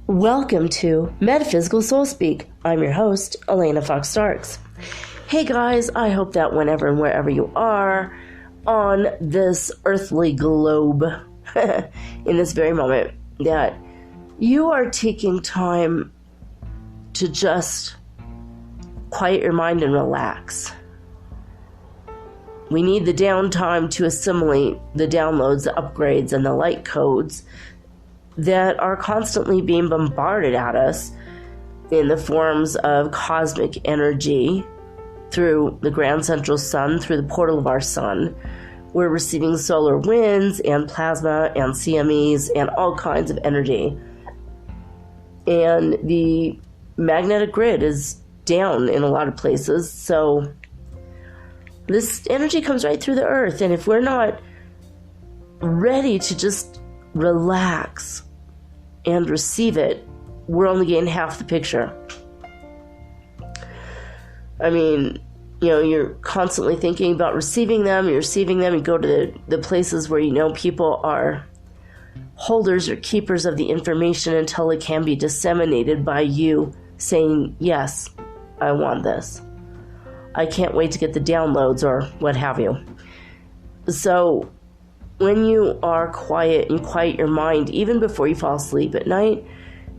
Welcome to Metaphysical Soul Speak. I'm your host, Elena Fox Starks. Hey guys, I hope that whenever and wherever you are on this earthly globe, in this very moment, that you are taking time to just quiet your mind and relax. We need the downtime to assimilate the downloads, the upgrades, and the light codes that are constantly being bombarded at us in the forms of cosmic energy through the grand central sun, through the portal of our sun. We're receiving solar winds and plasma and CMEs and all kinds of energy. And the magnetic grid is down in a lot of places, so this energy comes right through the earth, and if we're not ready to just relax and receive it, we're only getting half the picture. I mean, you know, you're constantly thinking about receiving them, you're receiving them, you go to the places where you know people are holders or keepers of the information until it can be disseminated by you saying, yes, I want this. I can't wait to get the downloads or what have you. So when you are quiet and quiet your mind, even before you fall asleep at night,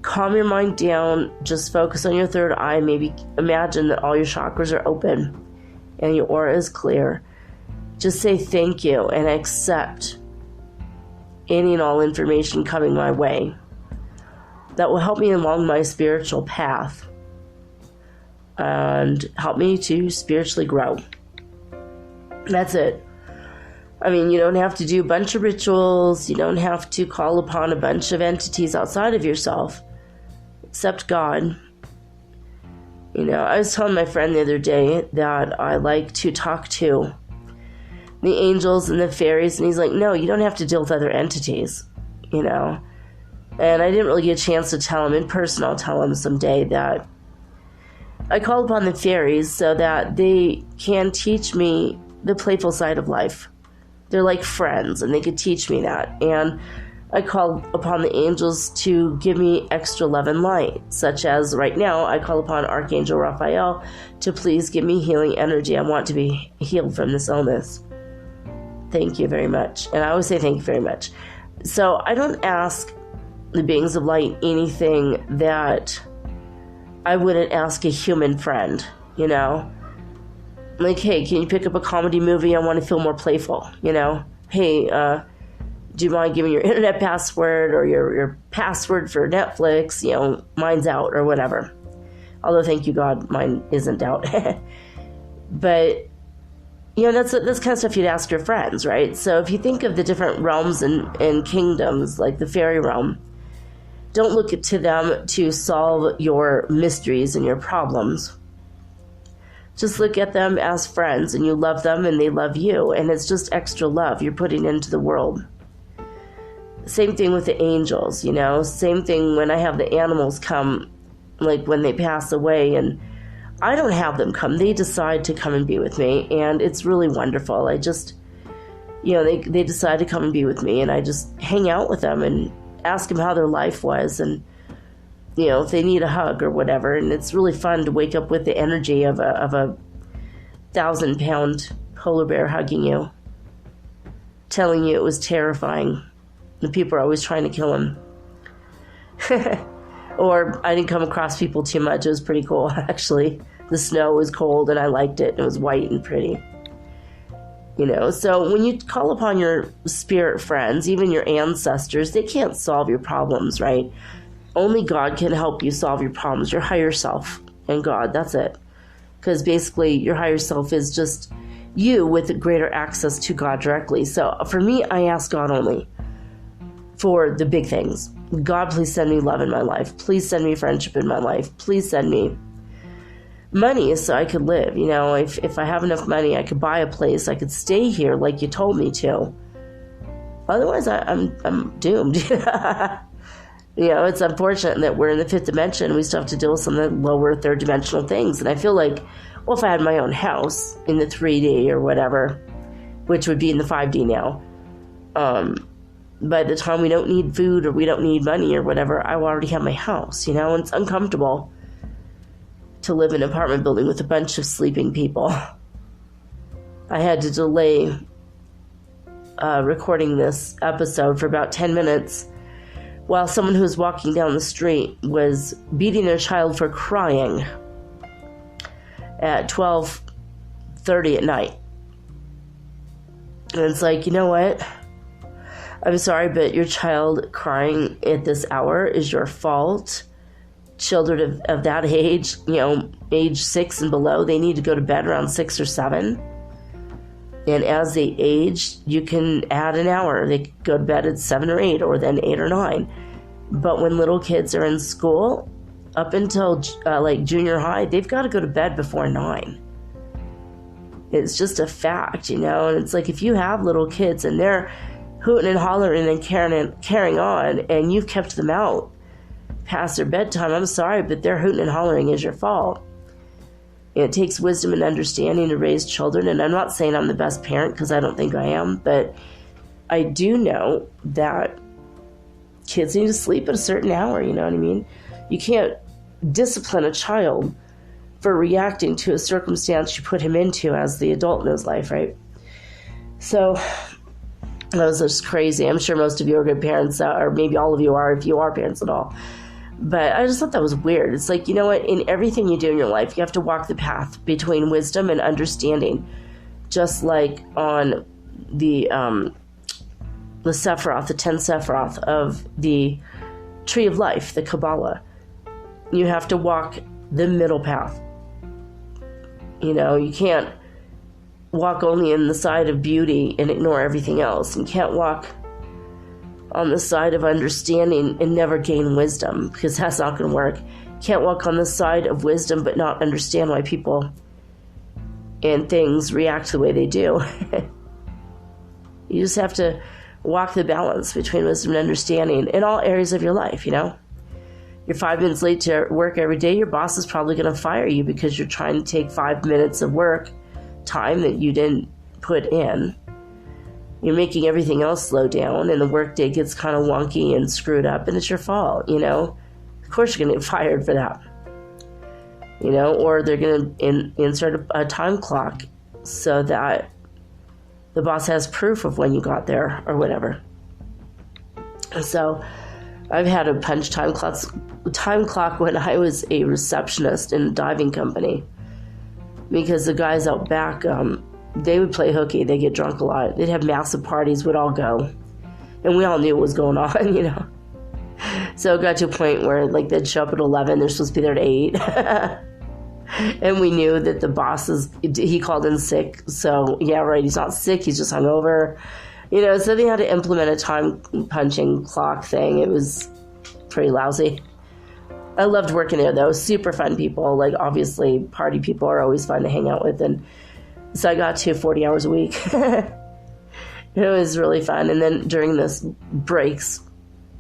calm your mind down, just focus on your third eye, maybe imagine that all your chakras are open and your aura is clear. Just say thank you and accept any and all information coming my way that will help me along my spiritual path and help me to spiritually grow. That's it. I mean, you don't have to do a bunch of rituals. You don't have to call upon a bunch of entities outside of yourself, except God. You know, I was telling my friend the other day that I like to talk to the angels and the fairies, and he's like, no, you don't have to deal with other entities, you know. And I didn't really get a chance to tell him in person. I'll tell him someday that I call upon the fairies so that they can teach me the playful side of life. They're like friends, and they could teach me that. And I call upon the angels to give me extra love and light, such as right now, I call upon Archangel Raphael to please give me healing energy. I want to be healed from this illness. Thank you very much. And I always say thank you very much. So I don't ask the beings of light anything that I wouldn't ask a human friend, you know? Like, hey, can you pick up a comedy movie? I want to feel more playful, you know? Hey, do you mind giving your internet password or your password for Netflix? You know, mine's out or whatever. Although, thank you, God, mine isn't out. But, you know, that's kind of stuff you'd ask your friends, right? So if you think of the different realms and kingdoms, like the fairy realm, don't look to them to solve your mysteries and your problems. Just look at them as friends, and you love them and they love you, and it's just extra love you're putting into the world. Same thing with the angels, you know, same thing when I have the animals come, like when they pass away, and I don't have them come, they decide to come and be with me, and it's really wonderful. I just, you know, they decide to come and be with me, and I just hang out with them and ask them how their life was, and you know, if they need a hug or whatever. And it's really fun to wake up with the energy of a 1,000-pound polar bear hugging you, telling you it was terrifying. The people are always trying to kill him. Or I didn't come across people too much. It was pretty cool, actually. The snow was cold and I liked it. It was white and pretty. You know, so when you call upon your spirit friends, even your ancestors, they can't solve your problems, right? Only God can help you solve your problems, your higher self and God, that's it. because basically your higher self is just you with greater access to God directly. So for me, I ask God only for the big things. God, please send me love in my life. Please send me friendship in my life. Please send me money so I could live. You know, if I have enough money, I could buy a place. I could stay here like you told me to. Otherwise, I'm doomed. You know, it's unfortunate that we're in the fifth dimension and we still have to deal with some of the lower third dimensional things. And I feel like, well, if I had my own house in the 3D or whatever, which would be in the 5D now, by the time we don't need food or we don't need money or whatever, I will already have my house, you know, and it's uncomfortable to live in an apartment building with a bunch of sleeping people. I had to delay recording this episode for about 10 minutes while someone who was walking down the street was beating their child for crying at 12:30 at night. And it's like, you know what? I'm sorry, but your child crying at this hour is your fault. Children of that age, you know, age 6 and below, they need to go to bed around 6 or 7. And as they age, you can add an hour. They go to bed at 7 or 8, or then 8 or 9. But when little kids are in school, up until like junior high, they've got to go to bed before 9. It's just a fact, you know. And it's like, if you have little kids and they're hooting and hollering and carrying on, and you've kept them out past their bedtime, I'm sorry, but their hooting and hollering is your fault. It takes wisdom and understanding to raise children, and I'm not saying I'm the best parent, because I don't think I am, but I do know that kids need to sleep at a certain hour, you know what I mean? You can't discipline a child for reacting to a circumstance you put him into as the adult in his life, right? So that was just crazy. I'm sure most of you are good parents, or maybe all of you are, if you are parents at all. But I just thought that was weird. It's like, you know what? In everything you do in your life, you have to walk the path between wisdom and understanding. Just like on the Sephiroth, the 10 Sephiroth of the Tree of Life, the Kabbalah. You have to walk the middle path. You know, you can't walk only in the side of beauty and ignore everything else. You can't walk on the side of understanding and never gain wisdom, because that's not going to work. You can't walk on the side of wisdom but not understand why people and things react the way they do. You just have to walk the balance between wisdom and understanding in all areas of your life, you know? You're 5 minutes late to work every day, your boss is probably going to fire you because you're trying to take 5 minutes of work time that you didn't put in. You're making everything else slow down, and the workday gets kind of wonky and screwed up, and it's your fault, you know? Of course you're going to get fired for that. You know, or they're going to insert a time clock so that the boss has proof of when you got there or whatever. So I've had a punch time clock when I was a receptionist in a diving company, because the guys out back, they would play hooky, they get drunk a lot, they'd have massive parties, we'd all go, and we all knew what was going on, you know. So it got to a point where, like, they'd show up at 11, they're supposed to be there at 8. And we knew that the boss he called in sick, so yeah, right, he's not sick, he's just hungover, you know. So they had to implement a time punching clock thing. It was pretty lousy. I loved working there though. Super fun people. Like, obviously party people are always fun to hang out with, and so I got to 40 hours a week. It was really fun. And then during this breaks,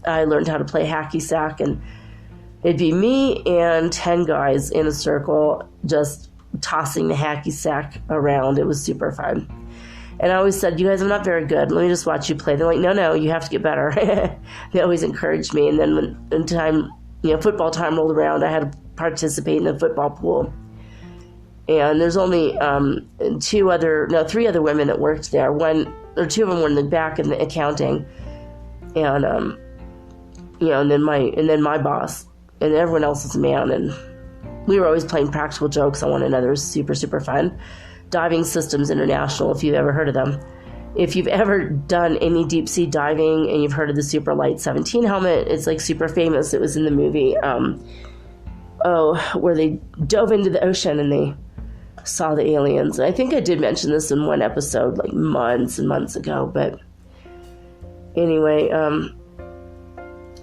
I learned how to play hacky sack, and it'd be me and 10 guys in a circle just tossing the hacky sack around. It was super fun. And I always said, you guys, I'm not very good. Let me just watch you play. They're like, no, you have to get better. They always encouraged me. And then when time, you know, football time rolled around, I had to participate in the football pool. And there's only 3 other women that worked there. 1 or 2 of them were in the back in the accounting. And, you know, and then my boss. And everyone else was a man, and we were always playing practical jokes on one another. It was super, super fun. Diving Systems International, if you've ever heard of them. If you've ever done any deep sea diving and you've heard of the Super Light 17 helmet, it's like super famous. It was in the movie, where they dove into the ocean and they saw the aliens. And I think I did mention this in one episode, like months and months ago. But anyway,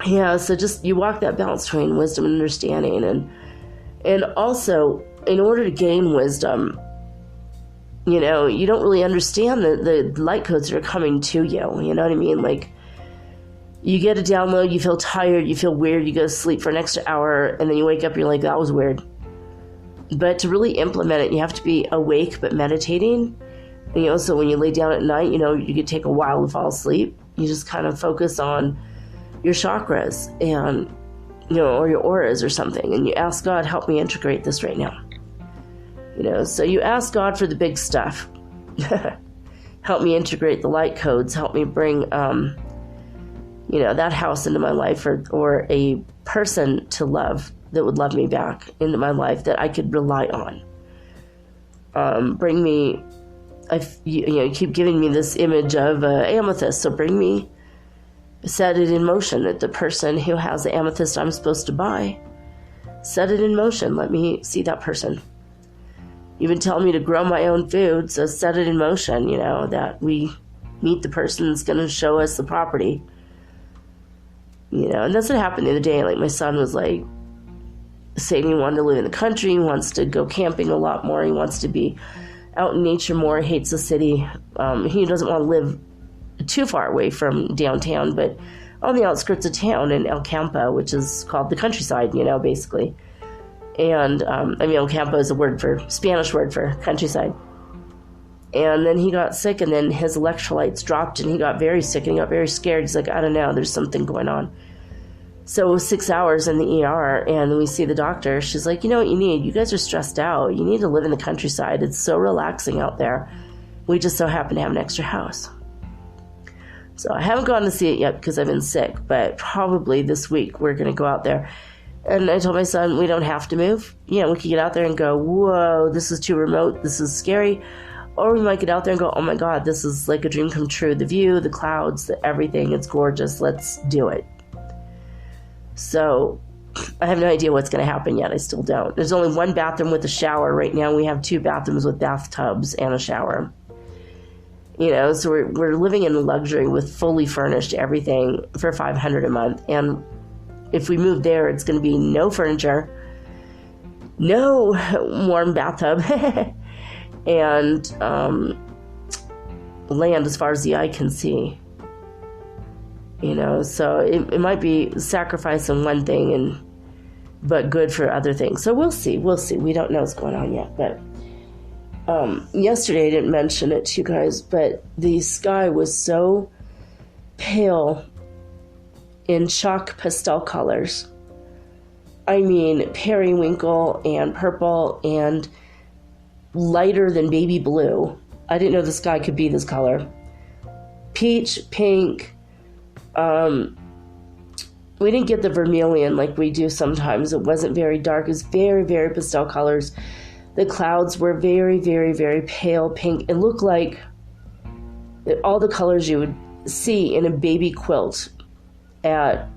yeah, so just you walk that balance between wisdom and understanding. And also, in order to gain wisdom, you know, you don't really understand the light codes that are coming to you. You know what I mean? Like, you get a download, you feel tired, you feel weird, you go to sleep for an extra hour, and then you wake up, you're like, that was weird. But to really implement it, you have to be awake but meditating. And, you know, so when you lay down at night, you know, you could take a while to fall asleep. You just kind of focus on your chakras and, you know, or your auras or something. And you ask God, help me integrate this right now. You know, so you ask God for the big stuff. Help me integrate the light codes. Help me bring, you know, that house into my life, or a person to love that would love me back into my life that I could rely on. Bring me, you keep giving me this image of amethyst, so bring me, set it in motion. That the person who has the amethyst I'm supposed to buy, set it in motion. Let me see that person. You've been telling me to grow my own food, so set it in motion, you know, that we meet the person that's going to show us the property. You know, and that's what happened the other day. Like, my son was like saying he wanted to live in the country, he wants to go camping a lot more, he wants to be out in nature more, hates the city. He doesn't want to live too far away from downtown, but on the outskirts of town in El Campo, which is called the countryside, you know, basically. And, I mean, El Campo is a Spanish word for countryside. And then he got sick, and then his electrolytes dropped, and he got very sick, and he got very scared. He's like, I don't know, there's something going on. So it was 6 hours in the ER, and we see the doctor. She's like, you know what you need? You guys are stressed out. You need to live in the countryside. It's so relaxing out there. We just so happen to have an extra house. So I haven't gone to see it yet because I've been sick, but probably this week we're going to go out there. And I told my son, we don't have to move. You know, we could get out there and go, whoa, this is too remote. This is scary. Or we might get out there and go, oh my God, this is like a dream come true. The view, the clouds, everything, it's gorgeous. Let's do it. So I have no idea what's going to happen yet. I still don't. There's only one bathroom with a shower. Right now we have 2 bathrooms with bathtubs and a shower. You know, so we're living in luxury with fully furnished everything for $500 a month. And if we move there, it's going to be no furniture, no warm bathtub, and land as far as the eye can see. You know, so it might be sacrificing one thing but good for other things. So we'll see. We don't know what's going on yet. But yesterday I didn't mention it to you guys, but the sky was so pale in chalk pastel colors. I mean, periwinkle and purple and lighter than baby blue. I didn't know the sky could be this color. Peach, pink. We didn't get the vermilion like we do sometimes. It wasn't very dark. It was very, very pastel colors. The clouds were very, very, very pale pink. It looked like all the colors you would see in a baby quilt at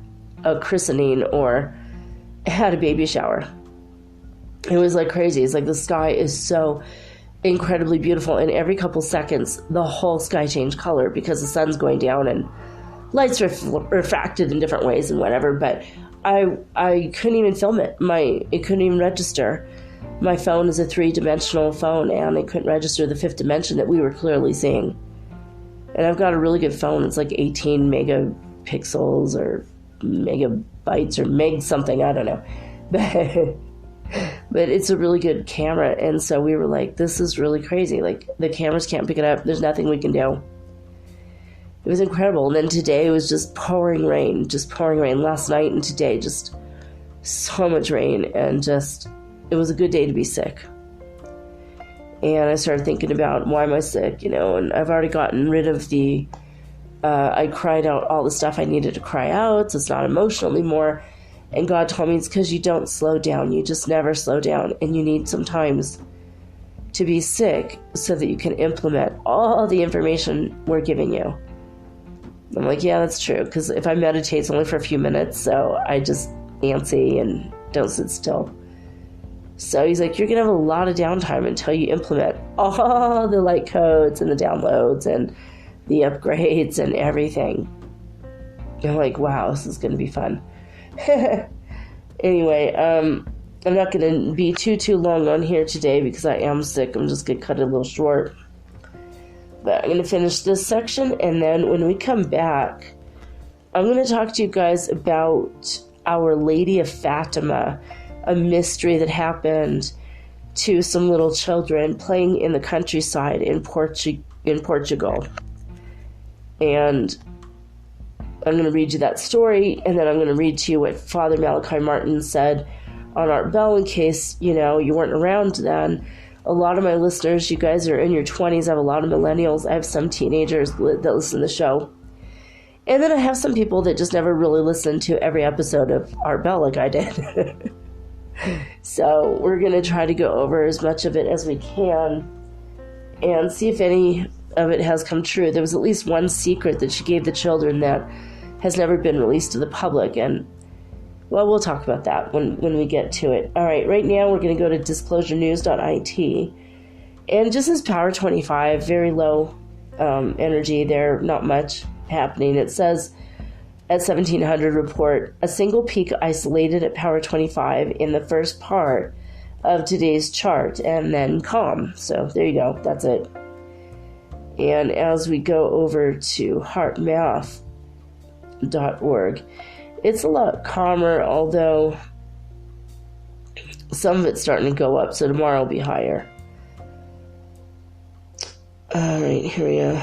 a christening or at a baby shower. It was like crazy. It's like the sky is so incredibly beautiful, and every couple seconds the whole sky changed color because the sun's going down and lights refracted in different ways and whatever. But I couldn't even film it. It couldn't even register. My phone is a 3-dimensional phone, and it couldn't register the 5th dimension that we were clearly seeing. And I've got a really good phone. It's like 18 megapixels or megabytes or meg something, I don't know. But it's a really good camera. And so we were like, this is really crazy. Like, the cameras can't pick it up. There's nothing we can do. It was incredible. And then today it was just pouring rain. Last night and today, just so much rain. And just, it was a good day to be sick. And I started thinking about, why am I sick, you know? And I've already gotten rid of I cried out all the stuff I needed to cry out, so it's not emotional anymore. And God told me it's because you don't slow down. You just never slow down. And you need sometimes to be sick so that you can implement all the information we're giving you. I'm like, yeah, that's true. Because if I meditate, it's only for a few minutes, so I just antsy and don't sit still. So he's like, you're going to have a lot of downtime until you implement all the light codes and the downloads and the upgrades and everything. And I'm like, wow, this is going to be fun. Anyway, I'm not going to be too long on here today because I am sick. I'm just going to cut it a little short. But I'm going to finish this section, and then when we come back, I'm going to talk to you guys about Our Lady of Fatima, a mystery that happened to some little children playing in the countryside in Portugal. And I'm going to read you that story, and then I'm going to read to you what Father Malachi Martin said on Art Bell, in case, you weren't around then. A lot of my listeners, you guys are in your 20s. I have a lot of millennials. I have some teenagers that listen to the show. And then I have some people that just never really listened to every episode of Art Bell like I did. So we're going to try to go over as much of it as we can and see if any of it has come true. There was at least one secret that she gave the children that has never been released to the public, and well, we'll talk about that when we get to it. All right, right now we're going to go to disclosurenews.it, and just as Power 25, very low energy there, not much happening. It says at 1700 report, a single peak isolated at Power 25 in the first part of today's chart, and then calm. So there you go, that's it. And as we go over to heartmath.org, it's a lot calmer, although some of it's starting to go up, so tomorrow will be higher. All right, here we go.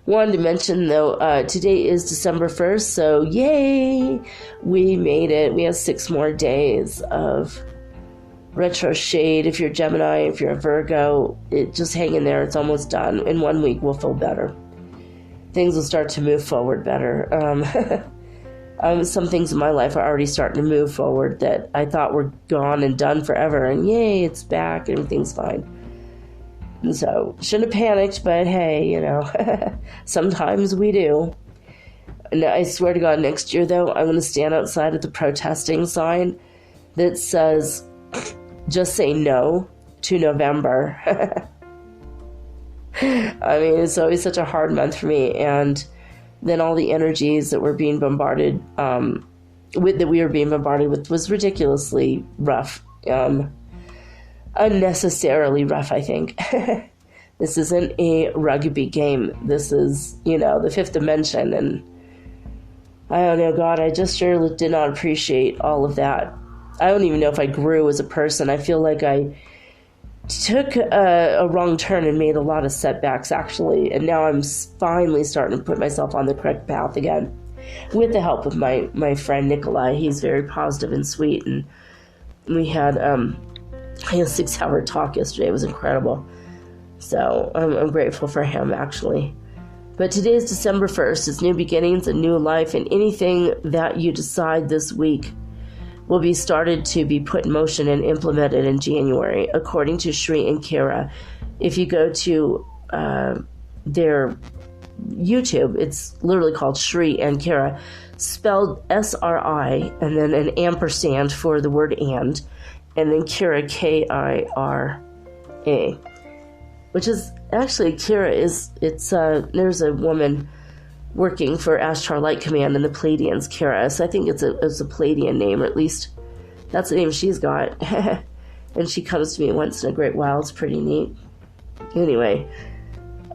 Wanted to mention, though, today is December 1st, so yay! We made it. We have 6 more days of retro shade. If you're Gemini, if you're a Virgo, just hang in there. It's almost done. In 1 week, we'll feel better. Things will start to move forward better. Some things in my life are already starting to move forward that I thought were gone and done forever. And yay, it's back. Everything's fine. And so, shouldn't have panicked, but hey, sometimes we do. And I swear to God, next year, though, I'm going to stand outside at the protesting sign that says, just say no to November. I mean, it's always such a hard month for me. And then all the energies that we're being bombarded with, was ridiculously rough. Unnecessarily rough, I think. This isn't a rugby game. This is, the fifth dimension. And I don't know, God, I just sure did not appreciate all of that. I don't even know if I grew as a person. I feel like I took a wrong turn and made a lot of setbacks, actually. And now I'm finally starting to put myself on the correct path again. With the help of my friend Nikolai. He's very positive and sweet. And we had a 6-hour talk yesterday. It was incredible. So I'm grateful for him, actually. But today is December 1st. It's new beginnings, a new life. And anything that you decide this week will be started to be put in motion and implemented in January, according to Shri and Kira. If you go to their YouTube, it's literally called Shri and Kira, spelled S-R-I, and then an ampersand for the word and then Kira, K-I-R-A, which is actually, Kira there's a woman working for Ashtar Light Command and the Pleiadians, Kira. So I think it's a Pleiadian name, or at least that's the name she's got. And she comes to me once in a great while. It's pretty neat. Anyway,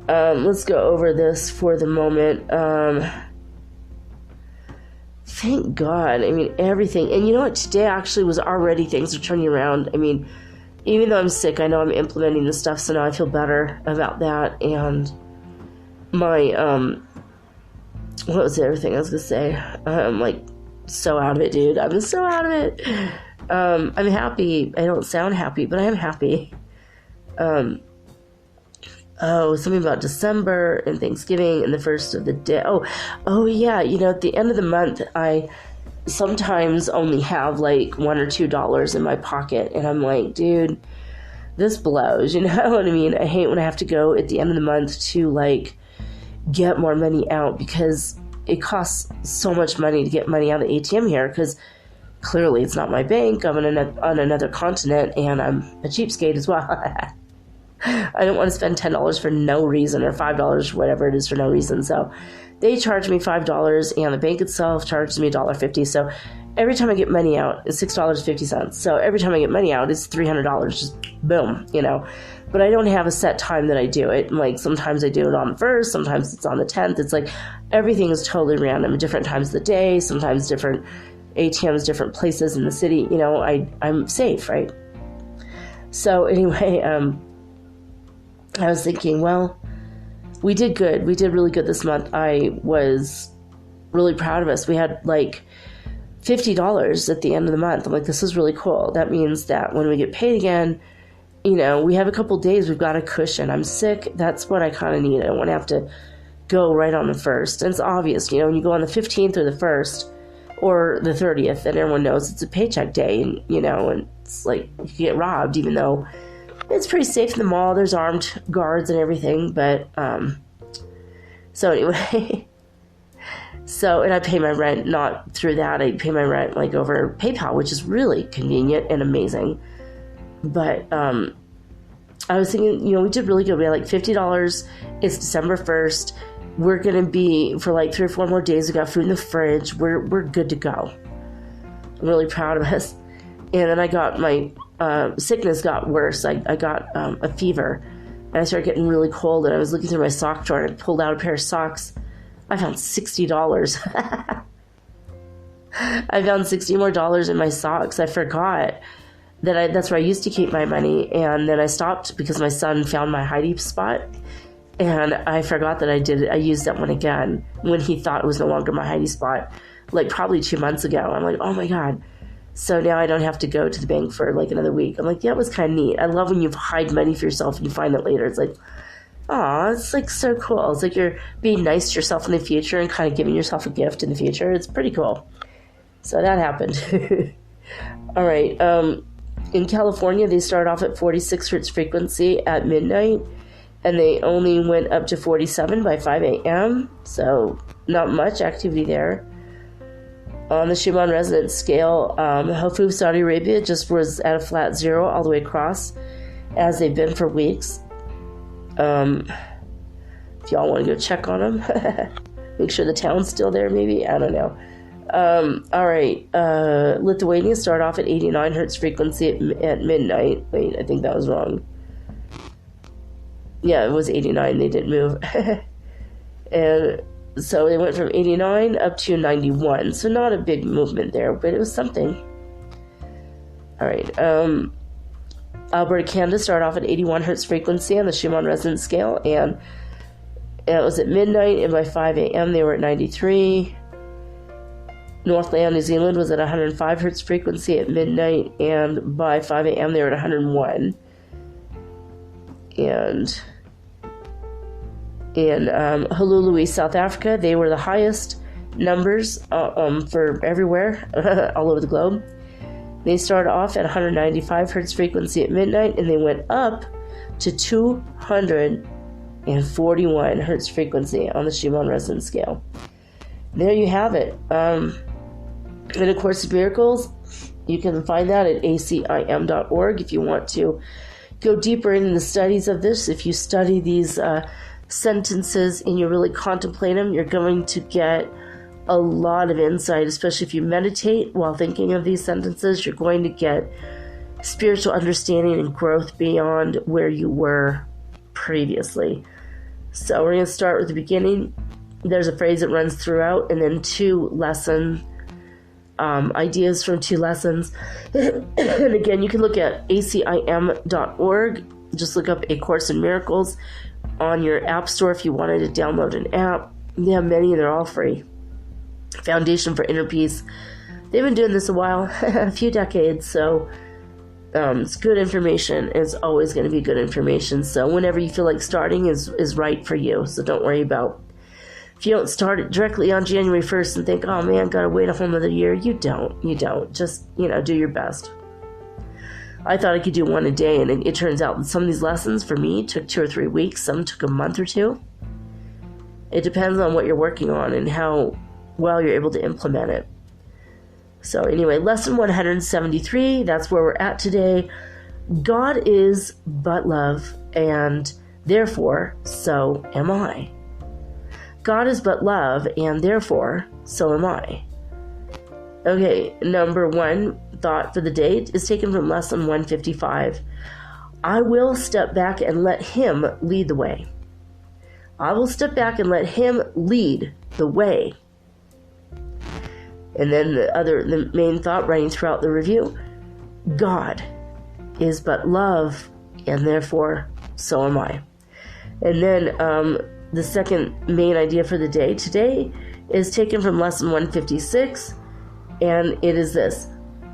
let's go over this for the moment. Thank God. I mean, everything. And you know what? Today actually was already, things are turning around. I mean, even though I'm sick, I know I'm implementing the stuff, so now I feel better about that. And my, what was the other thing I was going to say? I'm like so out of it, dude. I'm so out of it. I'm happy. I don't sound happy, but I am happy. Something about December and Thanksgiving and the first of the day. Oh yeah. At the end of the month, I sometimes only have like $1 or $2 in my pocket. And I'm like, dude, this blows. You know what I mean? I hate when I have to go at the end of the month to like get more money out, because it costs so much money to get money out of the ATM here, because clearly it's not my bank. I'm on another continent, and I'm a cheapskate as well. I don't want to spend $10 for no reason, or $5, whatever it is, for no reason. So they charge me $5, and the bank itself charges me $1.50. So every time I get money out, it's $6.50. So every time I get money out, it's $300. Just boom, But I don't have a set time that I do it. Like, sometimes I do it on the 1st, sometimes it's on the 10th. It's like everything is totally random at different times of the day, sometimes different ATMs, different places in the city. I'm safe, right? So anyway, I was thinking, well, we did good. We did really good this month. I was really proud of us. We had like $50 at the end of the month. I'm like, this is really cool. That means that when we get paid again, we have a couple days, we've got a cushion. I'm sick. That's what I kind of need. I don't want to have to go right on the 1st. And it's obvious, when you go on the 15th or the 1st or the 30th, then everyone knows it's a paycheck day. And, and it's like you can get robbed, even though it's pretty safe in the mall. There's armed guards and everything. But, so anyway, and I pay my rent not through that. I pay my rent like over PayPal, which is really convenient and amazing. But I was thinking, we did really good. We had like $50. It's December 1st. We're going to be, for like 3 or 4 more days, we got food in the fridge. We're good to go. I'm really proud of us. And then I got my sickness got worse. I got a fever, and I started getting really cold, and I was looking through my sock drawer, and I pulled out a pair of socks. I found $60. I found $60 more in my socks. I forgot that's where I used to keep my money, and then I stopped because my son found my hiding spot, and I forgot that I used that one again when he thought it was no longer my hiding spot, like probably 2 months ago. I'm like, oh my God. So now I don't have to go to the bank for like another week. I'm like, yeah, it was kind of neat. I love when you hide money for yourself and you find it later. It's like, aw, it's like so cool. It's like you're being nice to yourself in the future and kind of giving yourself a gift in the future. It's pretty cool. So that happened. All right. In California, they started off at 46 Hertz frequency at midnight, and they only went up to 47 by 5 a.m. So not much activity there. On the Schumann Resonance scale, Hofu, Saudi Arabia just was at a flat 0 all the way across, as they've been for weeks. If y'all want to go check on them, make sure the town's still there, maybe. I don't know. All right. Lithuania started off at 89 Hertz frequency at midnight. Wait, I think that was wrong. Yeah, it was 89. They didn't move. And so they went from 89 up to 91. So not a big movement there, but it was something. All right. Alberta, Canada started off at 81 Hertz frequency on the Schumann Resonance scale, and it was at midnight, and by 5 a.m. they were at 93. Northland, New Zealand was at 105 Hertz frequency at midnight, and by 5 a.m. they were at 101. And in Honolulu, South Africa, they were the highest numbers for everywhere, all over the globe. They started off at 195 Hertz frequency at midnight, and they went up to 241 Hertz frequency on the Schumann Resonance scale. There you have it. In A Course of Miracles, you can find that at acim.org if you want to go deeper into the studies of this. If you study these sentences and you really contemplate them, you're going to get a lot of insight, especially if you meditate while thinking of these sentences. You're going to get spiritual understanding and growth beyond where you were previously. So we're going to start with the beginning. There's a phrase that runs throughout, and then 2 lesson ideas from 2 lessons. And again, you can look at acim.org. Just look up A Course in Miracles on your app store if you wanted to download an app. They have many, and they're all free. Foundation for Inner Peace. They've been doing this a while, a few decades, so it's good information. It's always going to be good information. So whenever you feel like starting is right for you. So don't worry about, if you don't start it directly on January 1st and think, oh man, gotta wait a whole another year. You don't. Just, do your best. I thought I could do one a day, and it turns out that some of these lessons for me took 2 or 3 weeks. Some took a month or 2. It depends on what you're working on and how well you're able to implement it. So anyway, lesson 173, that's where we're at today. God is but love, and therefore, so am I. God is but love, and therefore, so am I. Okay, number one thought for the day is taken from lesson 155. I will step back and let him lead the way. I will step back and let him lead the way. And then the main thought running throughout the review, God is but love, and therefore, so am I. And then the second main idea for the day today is taken from lesson 156, and it is this: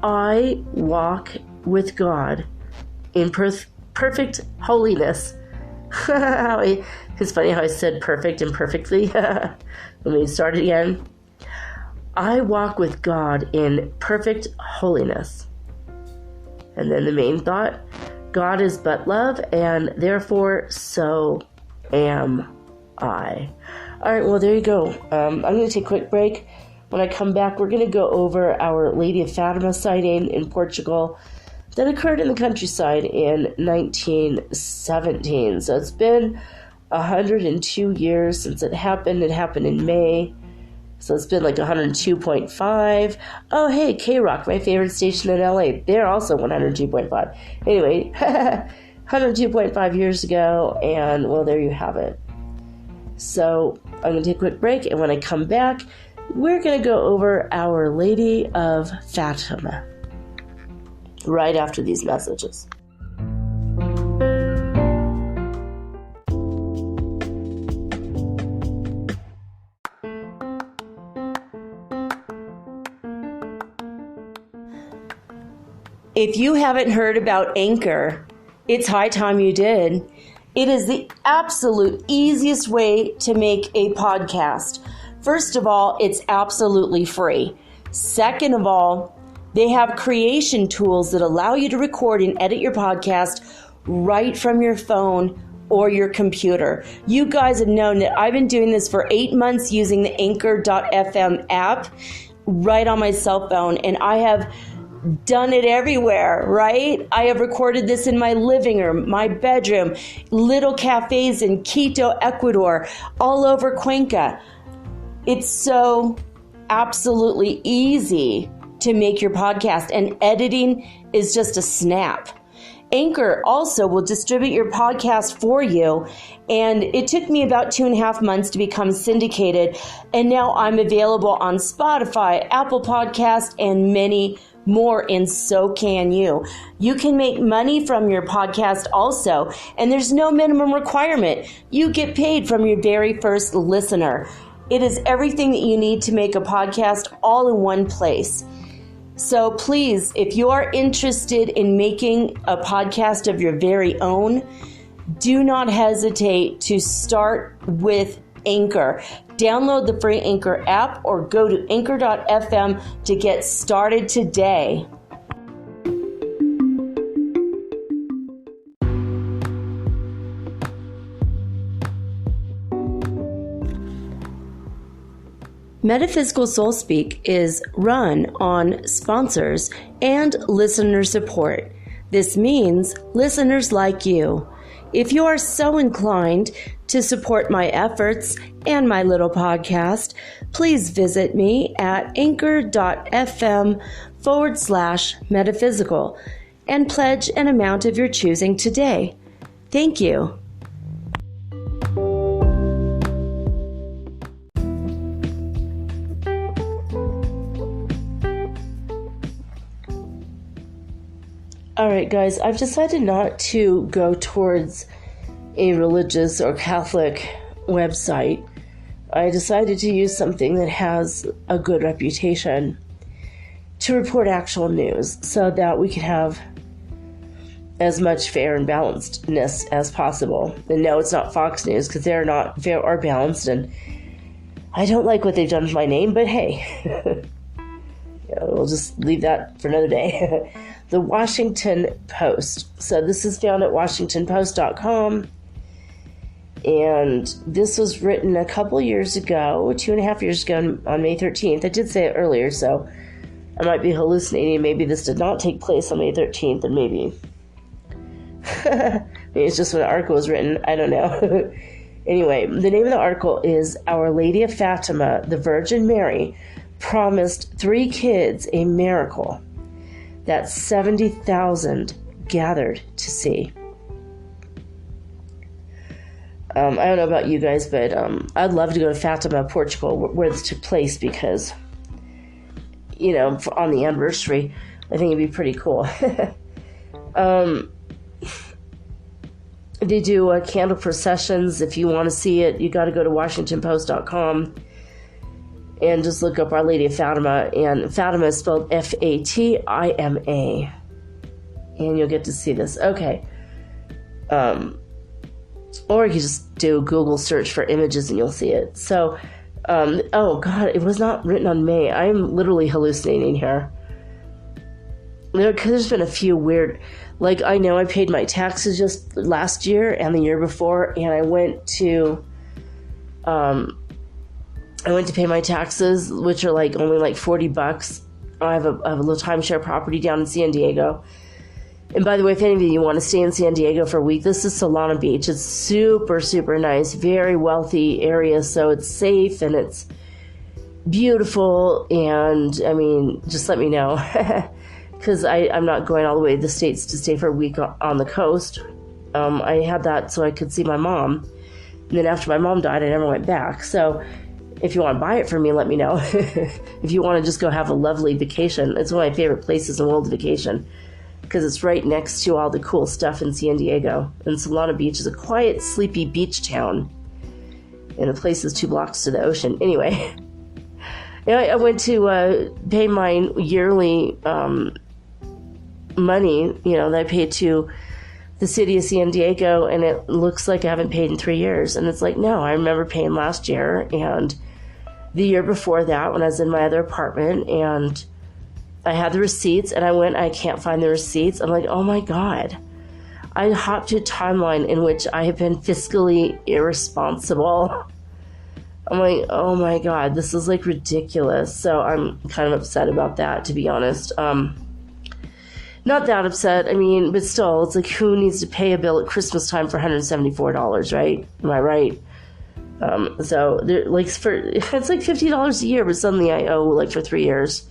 I walk with God in perfect holiness. It's funny how I said perfect and perfectly. Let me start again. I walk with God in perfect holiness. And then the main thought, God is but love, and therefore so am I. All right, well, there you go. I'm going to take a quick break. When I come back, we're going to go over Our Lady of Fatima sighting in Portugal that occurred in the countryside in 1917. So it's been 102 years since it happened. It happened in May. So it's been like 102.5. Oh, hey, K-Rock, my favorite station in LA. They're also 102.5. Anyway, 102.5 years ago, and, well, there you have it. So I'm going to take a quick break, and when I come back, we're going to go over Our Lady of Fatima right after these messages. If you haven't heard about Anchor, it's high time you did. It is the absolute easiest way to make a podcast. First of all, it's absolutely free. Second of all, they have creation tools that allow you to record and edit your podcast right from your phone or your computer. You guys have known that I've been doing this for 8 months using the Anchor.fm app right on my cell phone, and I have done it everywhere, right? I have recorded this in my living room, my bedroom, little cafes in Quito, Ecuador, all over Cuenca. It's so absolutely easy to make your podcast, and editing is just a snap. Anchor also will distribute your podcast for you, and it took me about 2.5 months to become syndicated, and now I'm available on Spotify, Apple Podcast, and many more, and so can you. You can make money from your podcast also, and there's no minimum requirement. You get paid from your very first listener. It is everything that you need to make a podcast all in one place. So please, if you are interested in making a podcast of your very own, do not hesitate to start with Anchor. Download the free Anchor app or go to anchor.fm to get started today. Metaphysical Soul Speak is run on sponsors and listener support. This means listeners like you. If you are so inclined to support my efforts and my little podcast, please visit me at anchor.fm/metaphysical and pledge an amount of your choosing today. Thank you. Alright guys, I've decided not to go towards a religious or Catholic website. I decided to use something that has a good reputation to report actual news so that we can have as much fair and balancedness as possible. And no, it's not Fox News because they're not fair or balanced, and I don't like what they've done with my name, but hey, we'll just leave that for another day. The Washington Post. So this is found at WashingtonPost.com. And this was written a couple years ago, 2.5 years ago on May 13th. I did say it earlier, so I might be hallucinating. Maybe this did not take place on May 13th, and maybe it's just when the article was written. I don't know. Anyway, the name of the article is Our Lady of Fatima, the Virgin Mary, promised 3 kids a miracle that 70,000 gathered to see. I don't know about you guys, but I'd love to go to Fatima, Portugal, where this took place, because, on the anniversary, I think it'd be pretty cool. They do candle processions. If you want to see it, you got to go to WashingtonPost.com and just look up Our Lady of Fatima. And Fatima is spelled Fatima. And you'll get to see this. Okay. Or you just do a Google search for images and you'll see it. So, oh God, it was not written on May. I'm literally hallucinating here. There's been a few weird, I know I paid my taxes just last year and the year before, and I went to pay my taxes, which are only $40. I have a little timeshare property down in San Diego. And by the way, if any of you want to stay in San Diego for a week, this is Solana Beach. It's super, super nice, very wealthy area, so it's safe and it's beautiful. And just let me know. Because I'm not going all the way to the States to stay for a week on the coast. I had that so I could see my mom. And then after my mom died, I never went back. So if you want to buy it for me, let me know. If you want to just go have a lovely vacation, it's one of my favorite places in the world to vacation. Because it's right next to all the cool stuff in San Diego. And Solana Beach is a quiet, sleepy beach town. And the place is 2 blocks to the ocean. Anyway, I went to pay my yearly money, that I paid to the city of San Diego, and it looks like I haven't paid in 3 years. And it's no, I remember paying last year and the year before that when I was in my other apartment, and I had the receipts, and I can't find the receipts. I'm oh my God. I hopped to a timeline in which I have been fiscally irresponsible. I'm oh my God, this is ridiculous. So I'm kind of upset about that, to be honest. Not that upset, but still, it's who needs to pay a bill at Christmas time for $174, right? Am I right? So they're it's $50 a year, but suddenly I owe for 3 years.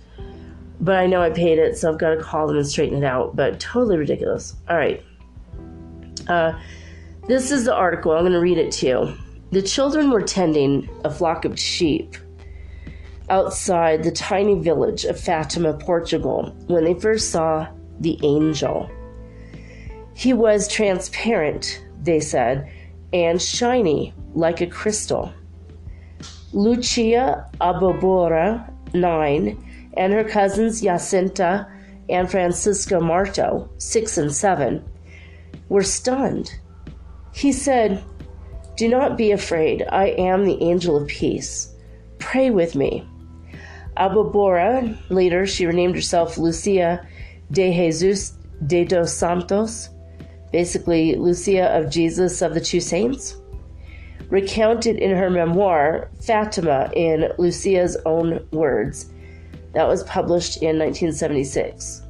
But I know I paid it, so I've got to call them and straighten it out. But totally ridiculous. All right. This is the article. I'm going to read it to you. The children were tending a flock of sheep outside the tiny village of Fatima, Portugal, when they first saw the angel. He was transparent, they said, and shiny like a crystal. Lucia Abobora, 9, and her cousins Jacinta and Francisco Marto, 6 and 7, were stunned. He said, "Do not be afraid. I am the angel of peace. Pray with me." Abobora, later she renamed herself Lucia de Jesus de dos Santos, basically Lucia of Jesus of the Two Saints, recounted in her memoir, Fatima, in Lucia's own words. That was published in 1976.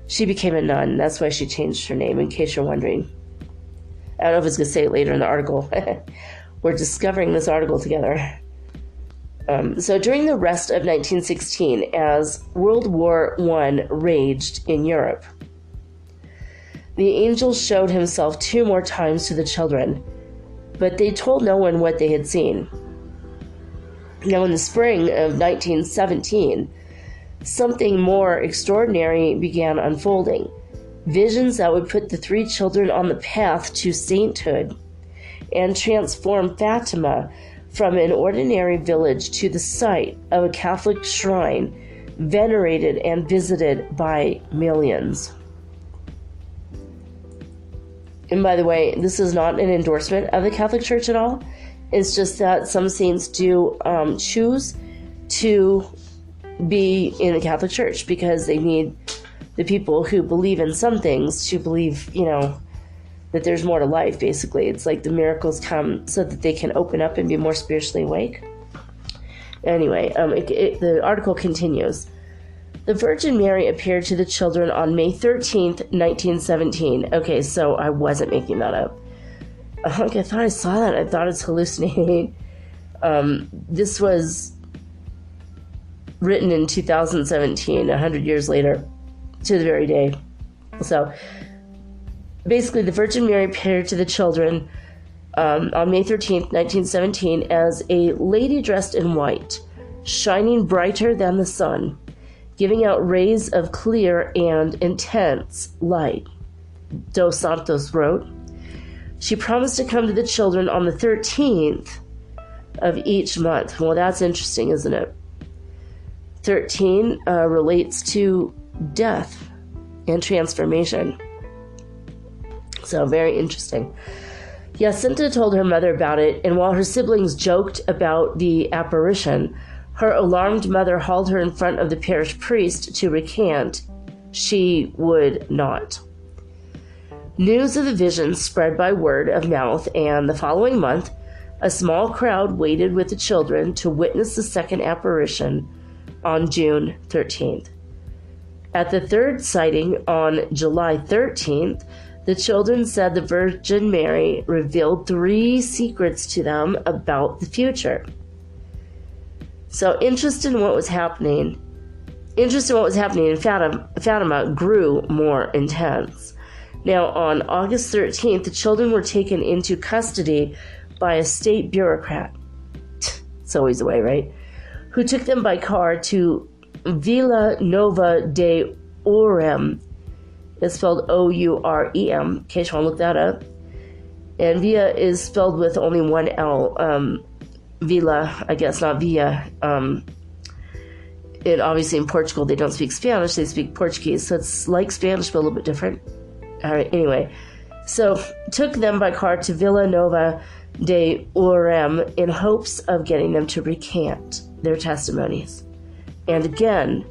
She became a nun. That's why she changed her name, in case you're wondering. I don't know if it's going to say it later in the article. We're discovering this article together. So during the rest of 1916, as World War I raged in Europe, the angel showed himself 2 more times to the children, but they told no one what they had seen. Now, in the spring of 1917, something more extraordinary began unfolding. Visions that would put the 3 children on the path to sainthood and transform Fatima from an ordinary village to the site of a Catholic shrine venerated and visited by millions. And by the way, this is not an endorsement of the Catholic Church at all. It's just that some saints do choose to be in the Catholic Church because they need the people who believe in some things to believe, that there's more to life, basically. It's like the miracles come so that they can open up and be more spiritually awake. Anyway, the article continues. The Virgin Mary appeared to the children on May 13th, 1917. Okay, so I wasn't making that up. I thought I saw that. I thought it's hallucinating. This was written in 2017, 100 years later, to the very day. So, basically, the Virgin Mary appeared to the children on May 13th, 1917, as a lady dressed in white, shining brighter than the sun, giving out rays of clear and intense light. Dos Santos wrote, she promised to come to the children on the 13th of each month. Well, that's interesting, isn't it? 13 relates to death and transformation. So, very interesting. Jacinta told her mother about it, and while her siblings joked about the apparition, her alarmed mother hauled her in front of the parish priest to recant. She would not. News of the vision spread by word of mouth, and the following month, a small crowd waited with the children to witness the second apparition on June 13th. At the third sighting on July 13th, the children said the Virgin Mary revealed 3 secrets to them about the future. So interest in what was happening in Fatima grew more intense. Now, on August 13th, the children were taken into custody by a state bureaucrat. It's always the way, right? Who took them by car to Villa Nova de Orem. It's spelled O-U-R-E-M, in case you want to look that up. And Villa is spelled with only one L. Villa, I guess, not Villa. And obviously in Portugal, they don't speak Spanish, they speak Portuguese. So it's like Spanish, but a little bit different. All right, anyway. So took them by car to Villa Nova de Orem in hopes of getting them to recant their testimonies. And again,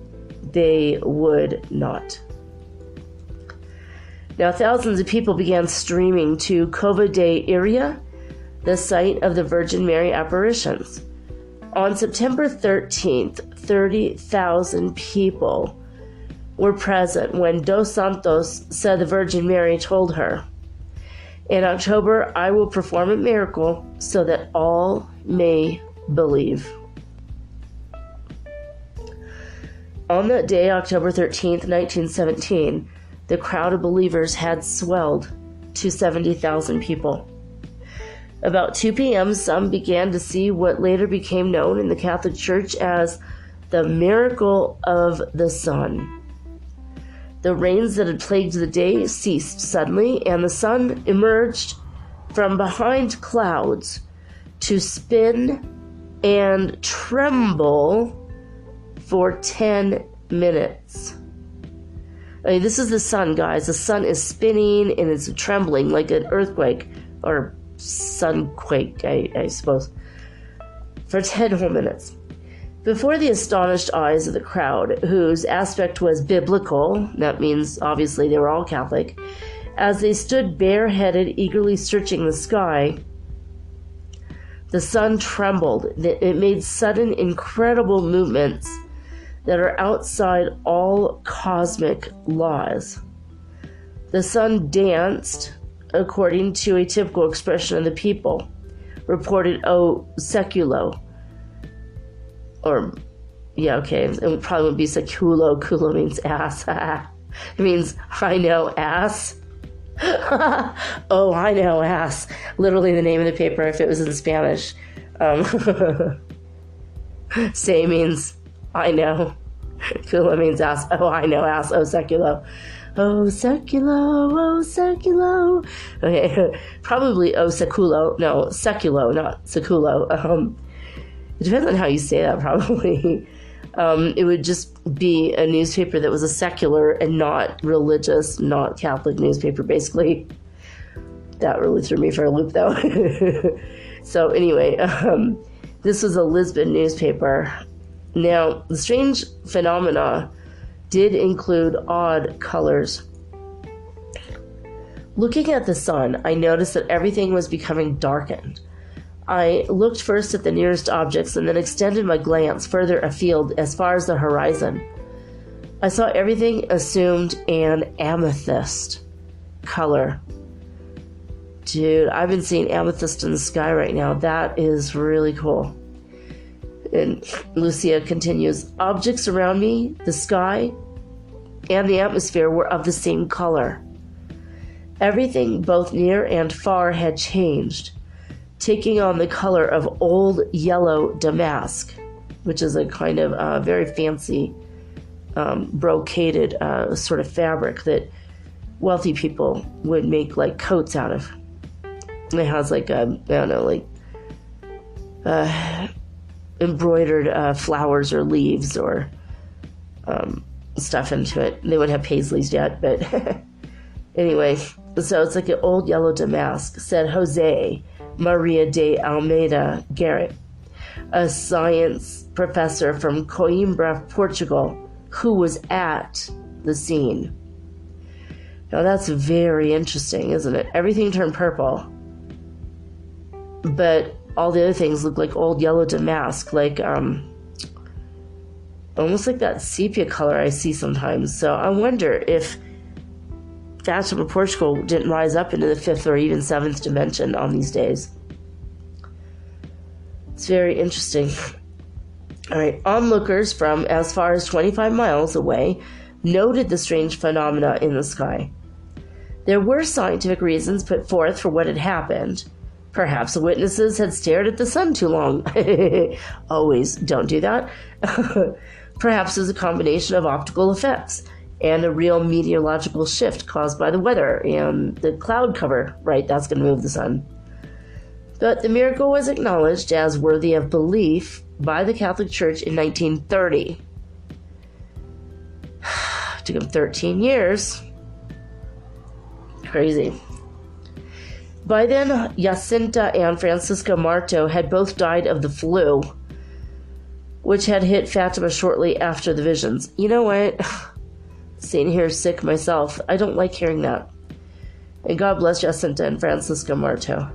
they would not. Now, thousands of people began streaming to Cova de Iria, the site of the Virgin Mary apparitions. On September 13th, 30,000 people were present when Dos Santos said the Virgin Mary told her, in October, I will perform a miracle so that all may believe. On that day, October 13th, 1917, the crowd of believers had swelled to 70,000 people. About 2 p.m., some began to see what later became known in the Catholic Church as the miracle of the sun. The rains that had plagued the day ceased suddenly, and the sun emerged from behind clouds to spin and tremble for 10 minutes. I mean, this is the sun, guys. The sun is spinning and it's trembling like an earthquake or sunquake, I suppose, for 10 whole minutes. Before the astonished eyes of the crowd, whose aspect was biblical, that means obviously they were all Catholic, as they stood bareheaded, eagerly searching the sky, the sun trembled. It made sudden, incredible movements that are outside all cosmic laws. The sun danced according to a typical expression of the people, reported O Seculo. Or, yeah, okay, it probably would be seculo. Culo means ass. It means, I know, ass. Oh, I know, ass. Literally the name of the paper if it was in Spanish. Say means, I know. Culo means ass. Oh, I know, ass. Oh, seculo. Oh, seculo, oh, seculo. Okay, probably oh, seculo. No, seculo, not seculo. It depends on how you say that, probably. It would just be a newspaper that was a secular and not religious, not Catholic newspaper, basically. That really threw me for a loop, though. So anyway, this was a Lisbon newspaper. Now, the strange phenomena did include odd colors. Looking at the sun, I noticed that everything was becoming darkened. I looked first at the nearest objects and then extended my glance further afield as far as the horizon. I saw everything assumed an amethyst color. Dude, I've been seeing amethyst in the sky right now. That is really cool. And Lucia continues, objects around me, the sky, and the atmosphere were of the same color. Everything, both near and far, had changed, taking on the color of old yellow damask, which is a kind of very fancy brocaded sort of fabric that wealthy people would make like coats out of. And it has like embroidered flowers or leaves or stuff into it. They wouldn't have paisleys yet, but anyway, so it's like an old yellow damask, said Jose Maria de Almeida Garrett, a science professor from Coimbra, Portugal, who was at the scene. Now that's very interesting, isn't it? Everything turned purple, but all the other things look like old yellow damask, like almost like that sepia color I see sometimes. So I wonder if Fatima, Portugal didn't rise up into the 5th or even 7th dimension on these days. It's very interesting. All right, onlookers from as far as 25 miles away noted the strange phenomena in the sky. There were scientific reasons put forth for what had happened. Perhaps the witnesses had stared at the sun too long. Always don't do that. Perhaps it was a combination of optical effects and a real meteorological shift caused by the weather and the cloud cover, right? That's going to move the sun. But the miracle was acknowledged as worthy of belief by the Catholic Church in 1930. It took them 13 years. Crazy. By then, Jacinta and Francisco Marto had both died of the flu, which had hit Fatima shortly after the visions. You know what? Sitting here sick myself. I don't like hearing that. And God bless Jacinta and Francisco Marto.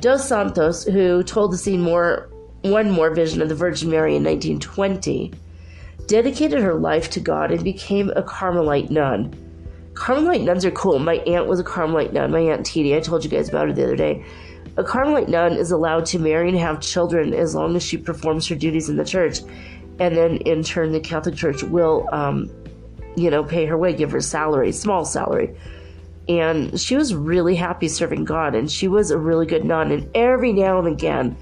Dos Santos, who told the scene one more vision of the Virgin Mary in 1920, dedicated her life to God and became a Carmelite nun. Carmelite nuns are cool. My aunt was a Carmelite nun, my Aunt Titi. I told you guys about her the other day. A Carmelite nun is allowed to marry and have children as long as she performs her duties in the church. And then, in turn, the Catholic Church will, pay her way, give her salary, small salary. And she was really happy serving God, and she was a really good nun. And every now and again,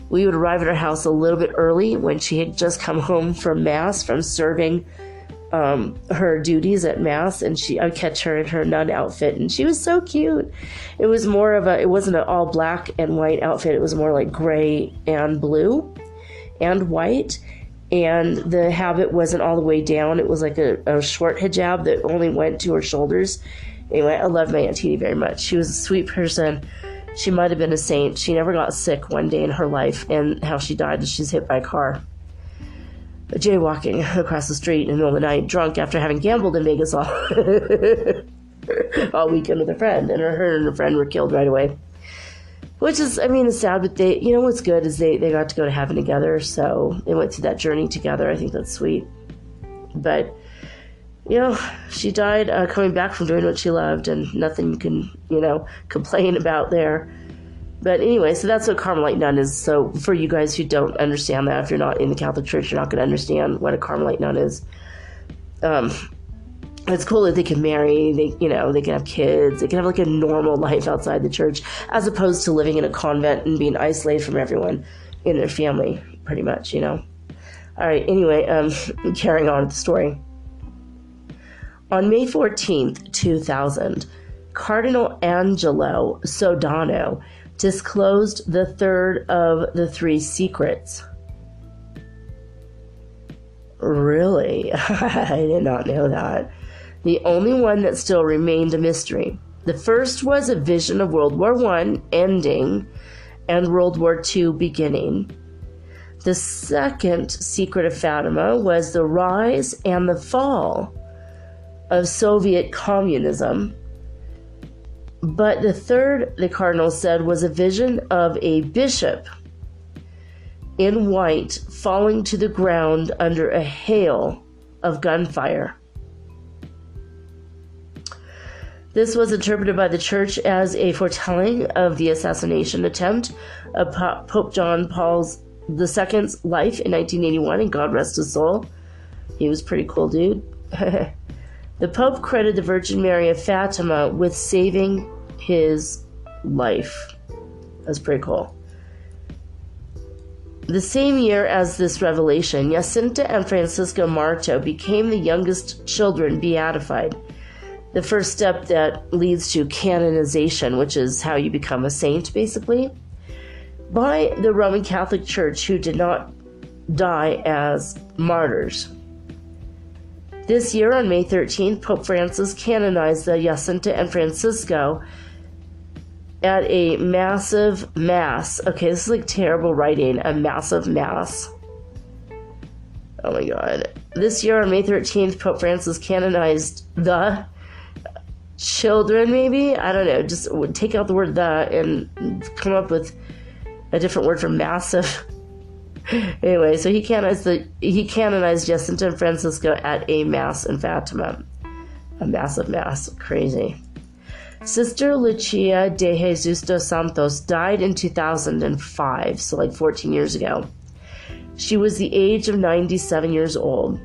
we would arrive at her house a little bit early when she had just come home from Mass, from serving her duties at Mass, and I'd catch her in her nun outfit, and she was so cute. It was more of it wasn't an all black and white outfit. It was more like gray and blue and white, and the habit wasn't all the way down. It was like a short hijab that only went to her shoulders. Anyway, I love my Aunt Titi very much. She was a sweet person. She might have been a saint. She never got sick one day in her life, and how she died is she's hit by a car. Jaywalking across the street in the middle of the night, drunk after having gambled in Vegas all weekend with a friend, and her and her friend were killed right away. Which is, it's sad, but what's good is they got to go to heaven together, so they went through that journey together. I think that's sweet. But, she died coming back from doing what she loved, and nothing you can, complain about there. But anyway, so that's what Carmelite nun is. So for you guys who don't understand that, if you're not in the Catholic Church, you're not going to understand what a Carmelite nun is. It's cool that they can marry, they can have kids, they can have like a normal life outside the church, as opposed to living in a convent and being isolated from everyone in their family, pretty much, All right, anyway, carrying on with the story. On May 14th, 2000, Cardinal Angelo Sodano disclosed the third of the three secrets. Really? I did not know that. The only one that still remained a mystery. The first was a vision of World War I ending and World War II beginning. The second secret of Fatima was the rise and the fall of Soviet communism. But the third, the cardinal said, was a vision of a bishop in white falling to the ground under a hail of gunfire. This was interpreted by the Church as a foretelling of the assassination attempt of Pope John Paul II's life in 1981, and God rest his soul. He was a pretty cool dude. The Pope credited the Virgin Mary of Fatima with saving his life. That's pretty cool. The same year as this revelation, Jacinta and Francisco Marto became the youngest children beatified. The first step that leads to canonization, which is how you become a saint, basically, by the Roman Catholic Church, who did not die as martyrs. This year, on May 13th, Pope Francis canonized the Jacinta and Francisco at a massive mass. Okay, this is like terrible writing. A massive mass. Oh my God. This year, on May 13th, Pope Francis canonized the children, maybe? I don't know. Just take out the word "the" and come up with a different word for massive. Anyway, so he canonized Jacinta and Francisco at a mass in Fatima. A massive mass. Crazy. Sister Lucia de Jesus dos Santos died in 2005, so like 14 years ago. She was the age of 97 years old.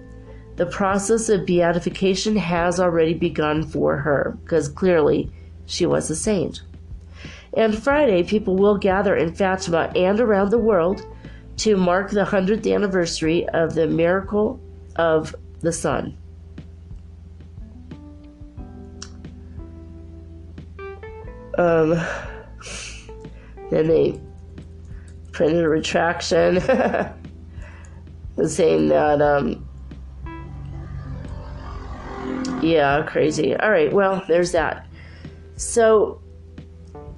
The process of beatification has already begun for her, because clearly she was a saint. And Friday, people will gather in Fatima and around the world to mark the 100th anniversary of the miracle of the sun. Then they printed a retraction saying that, yeah, crazy. All right, well, there's that. So,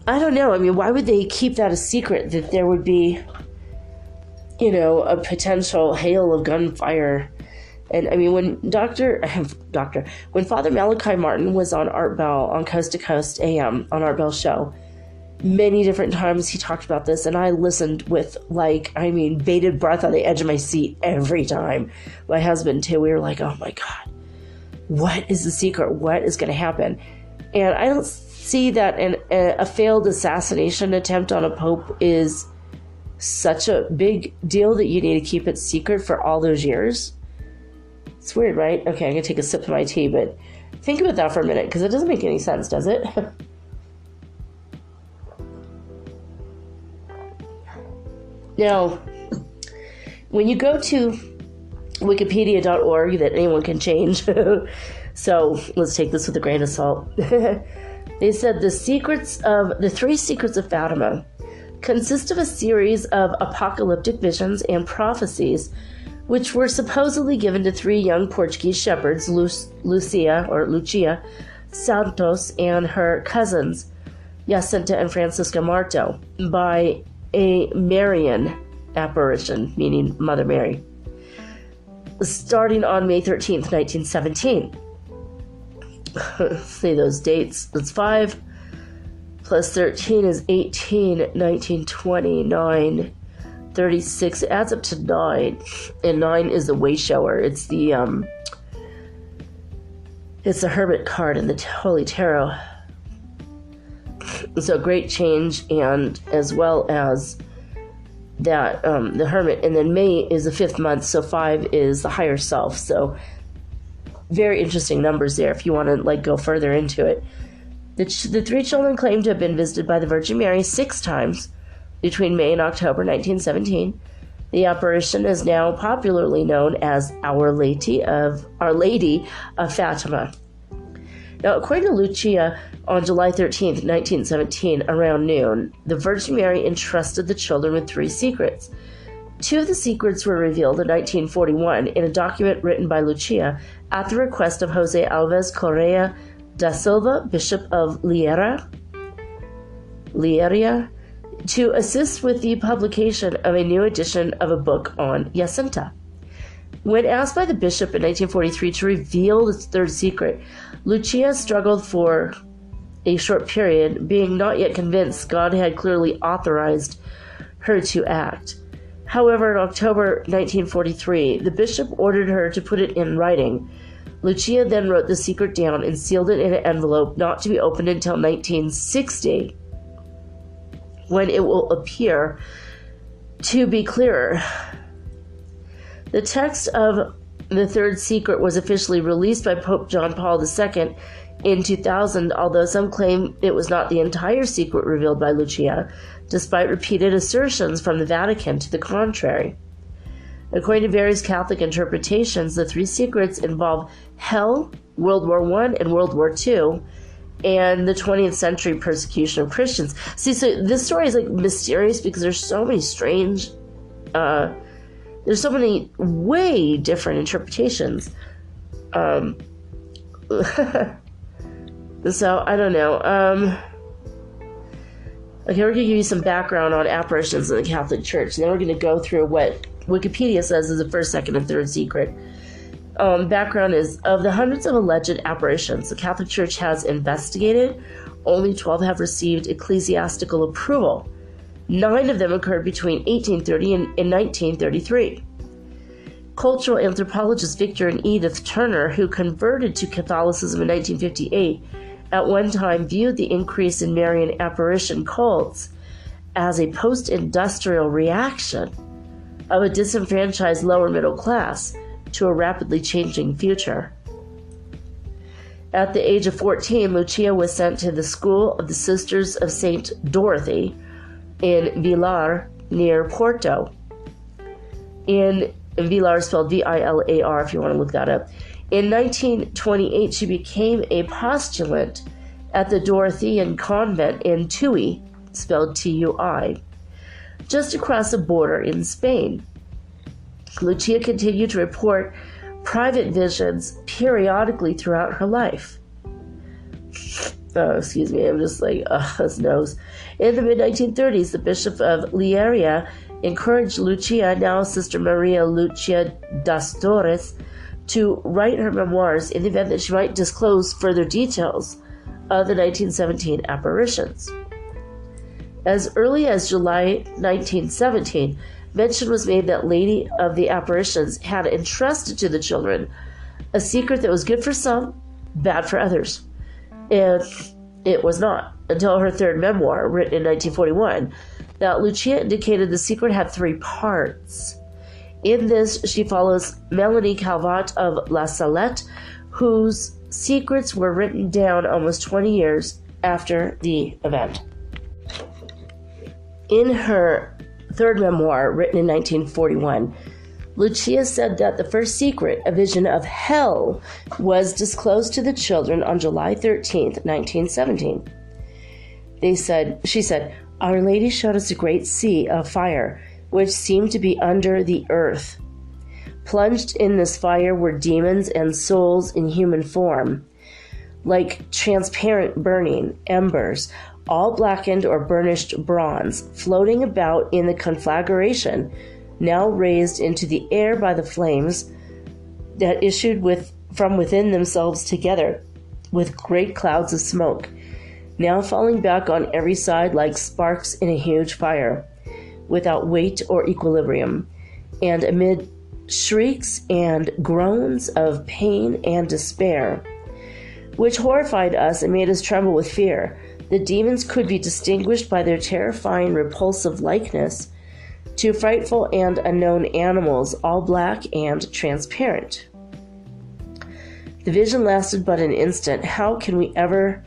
I don't know. I mean, why would they keep that a secret, that there would be, a potential hail of gunfire? And I mean, when when Father Malachi Martin was on Art Bell, on Coast to Coast AM, on Art Bell's show, many different times he talked about this, and I listened with, bated breath on the edge of my seat every time. My husband, too, we were like, oh my God, what is the secret? What is going to happen? And I don't see that a failed assassination attempt on a pope is such a big deal that you need to keep it secret for all those years. It's weird, right? Okay, I'm going to take a sip of my tea, but think about that for a minute, because it doesn't make any sense, does it? Now, when you go to wikipedia.org, that anyone can change, so let's take this with a grain of salt. They said the three secrets of Fatima consist of a series of apocalyptic visions and prophecies which were supposedly given to three young Portuguese shepherds, Lucia Santos, and her cousins, Jacinta and Francisco Marto, by a Marian apparition, meaning Mother Mary, starting on May 13th, 1917. Say those dates. That's 5 plus 13 is 18, 19, 20, 9, 36. It adds up to 9. And 9 is the way shower. It's the hermit card in the Holy Tarot. So great change, and as well as that, the hermit. And then May is the 5th month, so 5 is the higher self. So very interesting numbers there if you want to go further into it. The three children claim to have been visited by the Virgin Mary 6 times between May and October 1917. The apparition is now popularly known as Our Lady of Fatima. Now, according to Lucia, on July 13th, 1917, around noon, the Virgin Mary entrusted the children with 3 secrets. 2 of the secrets were revealed in 1941 in a document written by Lucia at the request of Jose Alves Correa da Silva, Bishop of Leiria, to assist with the publication of a new edition of a book on Jacinta. When asked by the bishop in 1943 to reveal the 3rd secret, Lucia struggled for a short period, being not yet convinced God had clearly authorized her to act. However, in October 1943, the bishop ordered her to put it in writing. Lucia then wrote the secret down and sealed it in an envelope not to be opened until 1960, when it will appear to be clearer. The text of the third secret was officially released by Pope John Paul II in 2000, although some claim it was not the entire secret revealed by Lucia, despite repeated assertions from the Vatican to the contrary. According to various Catholic interpretations, the three secrets involve hell, World War I and World War II, and the 20th century persecution of Christians. See, so this story is like mysterious because there's so many strange, there's so many way different interpretations. So, I don't know. Okay, we're going to give you some background on apparitions in the Catholic Church. And then we're going to go through what Wikipedia says is the first, second, and third secret. Background is, of the hundreds of alleged apparitions the Catholic Church has investigated, only 12 have received ecclesiastical approval. 9 of them occurred between 1830 and 1933. Cultural anthropologist Victor and Edith Turner, who converted to Catholicism in 1958, at one time viewed the increase in Marian apparition cults as a post-industrial reaction of a disenfranchised lower middle class to a rapidly changing future. At the age of 14, Lucia was sent to the School of the Sisters of St. Dorothy in Vilar, near Porto. In Vilar, spelled V-I-L-A-R, if you want to look that up. In 1928, she became a postulant at the Dorothean Convent in Tui, spelled T-U-I, just across the border in Spain. Lucia continued to report private visions periodically throughout her life. Oh, excuse me, I'm just like, his nose. In the mid-1930s, the Bishop of Lieria encouraged Lucia, now Sister Maria Lucia das Torres, to write her memoirs in the event that she might disclose further details of the 1917 apparitions. As early as July 1917, mention was made that Lady of the Apparitions had entrusted to the children a secret that was good for some, bad for others. And it was not until her third memoir, written in 1941, that Lucia indicated the secret had 3 parts. In this, she follows Melanie Calvat of La Salette, whose secrets were written down almost 20 years after the event. In her third memoir, written in 1941, Lucia said that the first secret, a vision of hell, was disclosed to the children on July 13th, 1917. She said, "Our Lady showed us a great sea of fire, which seemed to be under the earth. Plunged in this fire were demons and souls in human form, like transparent burning embers, all blackened or burnished bronze, floating about in the conflagration, now raised into the air by the flames that issued from within themselves together with great clouds of smoke, now falling back on every side like sparks in a huge fire, without weight or equilibrium, and amid shrieks and groans of pain and despair, which horrified us and made us tremble with fear. The demons could be distinguished by their terrifying, repulsive likeness to frightful and unknown animals, all black and transparent. The vision lasted but an instant. How can we ever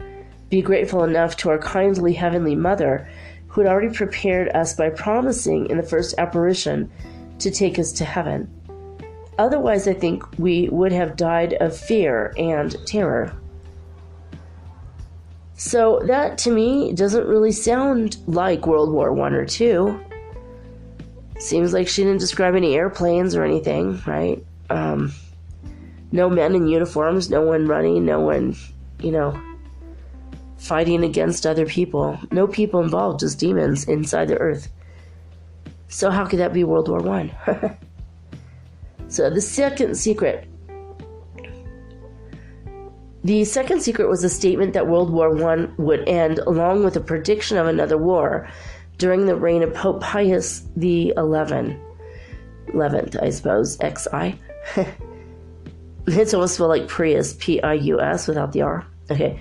be grateful enough to our kindly Heavenly Mother, who had already prepared us by promising in the first apparition to take us to heaven? Otherwise, I think we would have died of fear and terror." So that, to me, doesn't really sound like World War I or II. Seems like she didn't describe any airplanes or anything, right? No men in uniforms, no one running, no one, fighting against other people. No people involved, just demons inside the earth. So how could that be World War I? So the second secret. The second secret was a statement that World War I would end, along with a prediction of another war during the reign of Pope Pius XI. 11th, I suppose, XI. It's almost spelled like Prius, Pius, without the R. Okay.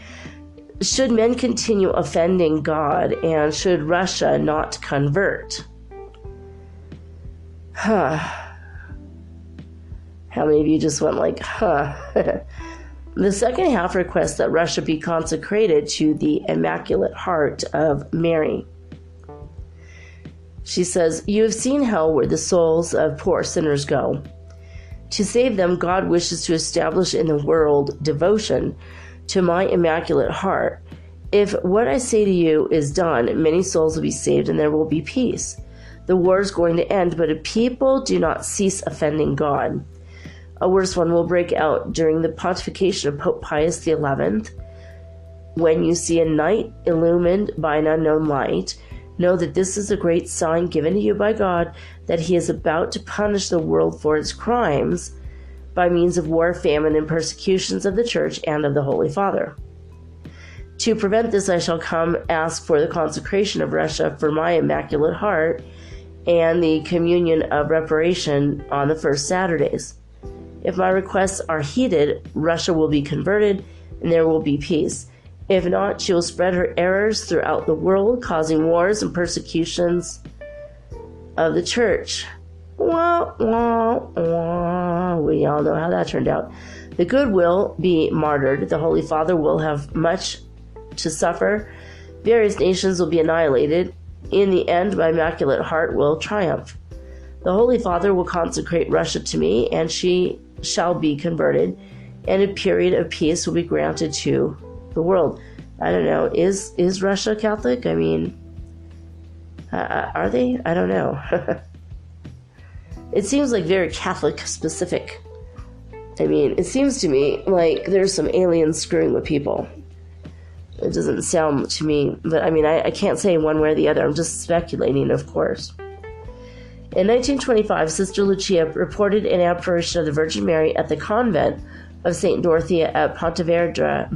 Should men continue offending God, and should Russia not convert? Huh. How many of you just went like, huh? The second half requests that Russia be consecrated to the Immaculate Heart of Mary. She says, "You have seen hell where the souls of poor sinners go. To save them, God wishes to establish in the world devotion to my Immaculate Heart. If what I say to you is done, many souls will be saved and there will be peace. The war is going to end, but if people do not cease offending God, a worse one will break out during the pontification of Pope Pius XI. When you see a night illumined by an unknown light, know that this is a great sign given to you by God that he is about to punish the world for its crimes by means of war, famine, and persecutions of the Church and of the Holy Father. To prevent this, I shall come ask for the consecration of Russia for my Immaculate Heart and the communion of reparation on the first Saturdays. If my requests are heeded, Russia will be converted and there will be peace. If not, she will spread her errors throughout the world, causing wars and persecutions of the Church." Wah, wah, wah. We all know how that turned out. "The good will be martyred. The Holy Father will have much to suffer. Various nations will be annihilated. In the end, my Immaculate Heart will triumph. The Holy Father will consecrate Russia to me, and she shall be converted, and a period of peace will be granted to the world." I don't know. Is Russia Catholic? I mean, are they? I don't know. It seems like very Catholic specific. I mean, it seems to me like there's some aliens screwing with people. It doesn't sound to me, but I mean, I can't say one way or the other. I'm just speculating, of course. In 1925, Sister Lucia reported an apparition of the Virgin Mary at the convent of St. Dorothea at Pontevedra,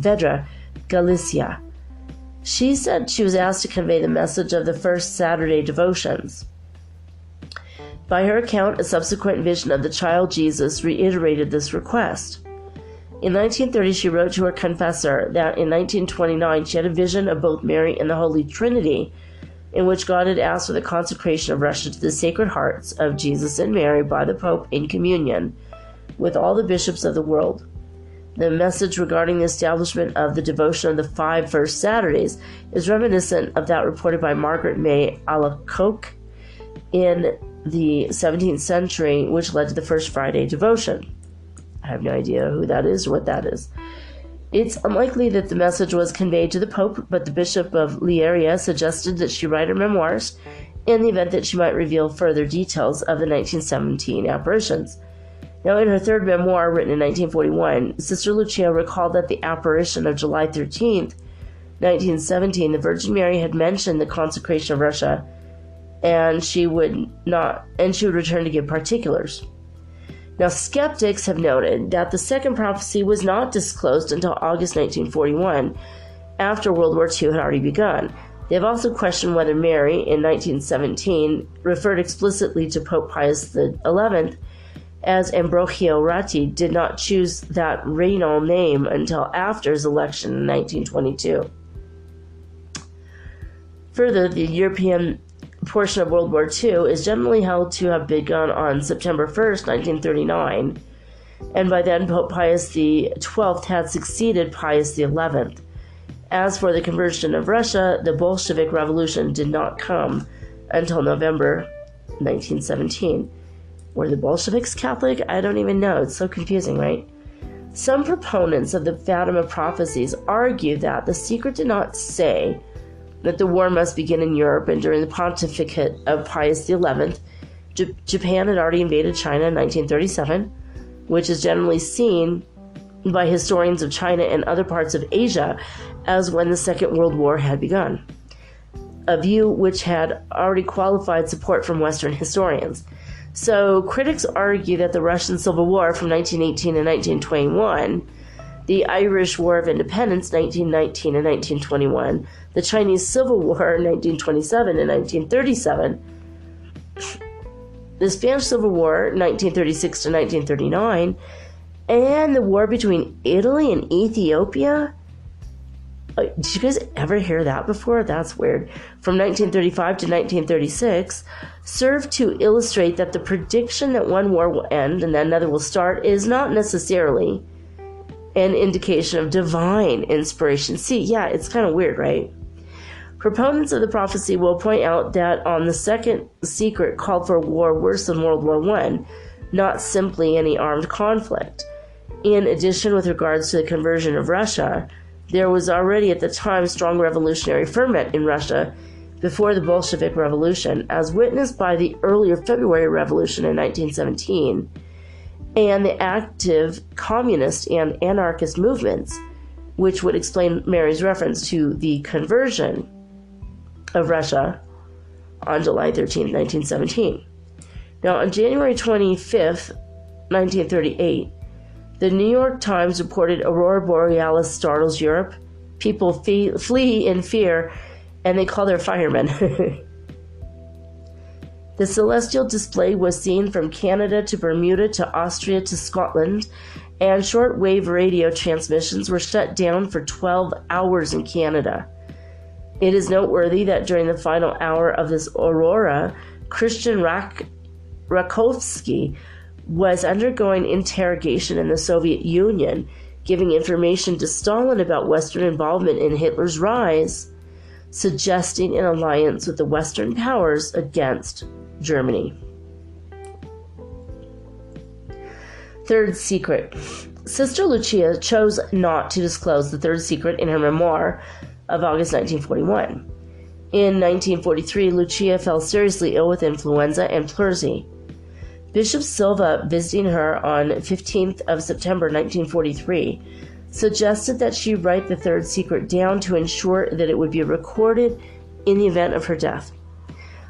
Galicia. She said she was asked to convey the message of the first Saturday devotions. By her account, a subsequent vision of the child Jesus reiterated this request. In 1930, she wrote to her confessor that in 1929 she had a vision of both Mary and the Holy Trinity, in which God had asked for the consecration of Russia to the Sacred Hearts of Jesus and Mary by the Pope in communion with all the bishops of the world. The message regarding the establishment of the devotion of the 5 first Saturdays is reminiscent of that reported by Margaret May Alacoque in the 17th century, which led to the first Friday devotion. I have no idea who that is or what that is. It's unlikely that the message was conveyed to the Pope, but the Bishop of Lieria suggested that she write her memoirs in the event that she might reveal further details of the 1917 apparitions. Now, in her third memoir, written in 1941, Sister Lucia recalled that the apparition of July 13th, 1917, the Virgin Mary had mentioned the consecration of Russia, and she would return to give particulars. Now, skeptics have noted that the second prophecy was not disclosed until August 1941, after World War II had already begun. They have also questioned whether Mary, in 1917, referred explicitly to Pope Pius XI, as Ambrogio Ratti did not choose that regnal name until after his election in 1922. Further, the European portion of World War II is generally held to have begun on September 1st, 1939, and by then Pope Pius XII had succeeded Pius XI. As for the conversion of Russia, the Bolshevik Revolution did not come until November 1917. Were the Bolsheviks Catholic? I don't even know. It's so confusing, right? Some proponents of the Fatima prophecies argue that the secret did not say that the war must begin in Europe, and during the pontificate of Pius XI, Japan had already invaded China in 1937, which is generally seen by historians of China and other parts of Asia as when the Second World War had begun, a view which had already qualified support from Western historians. So critics argue that the Russian Civil War from 1918 and 1921, the Irish War of Independence 1919 and 1921, the Chinese Civil War 1927 and 1937, the Spanish Civil War, 1936 to 1939, and the war between Italy and Ethiopia. Did you guys ever hear that before? That's weird. From 1935 to 1936, served to illustrate that the prediction that one war will end and then another will start is not necessarily an indication of divine inspiration. See, yeah, it's kind of weird, right? Proponents of the prophecy will point out that on the second secret called for a war worse than World War I, not simply any armed conflict. In addition, with regards to the conversion of Russia, there was already at the time strong revolutionary ferment in Russia before the Bolshevik Revolution, as witnessed by the earlier February Revolution in 1917, and the active communist and anarchist movements, which would explain Mary's reference to the conversion of Russia on July 13, 1917. Now, on January 25th, 1938, the New York Times reported Aurora Borealis startles Europe. People flee in fear, and they call their firemen. The celestial display was seen from Canada to Bermuda to Austria to Scotland, and short-wave radio transmissions were shut down for 12 hours in Canada. It is noteworthy that during the final hour of this aurora, Christian Rakovsky was undergoing interrogation in the Soviet Union, giving information to Stalin about Western involvement in Hitler's rise, suggesting an alliance with the Western powers against Germany. Third secret. Sister Lucia chose not to disclose the third secret in her memoir of August 1941. In 1943, Lucia fell seriously ill with influenza and pleurisy. Bishop Silva, visiting her on 15th of September 1943, suggested that she write the third secret down to ensure that it would be recorded in the event of her death.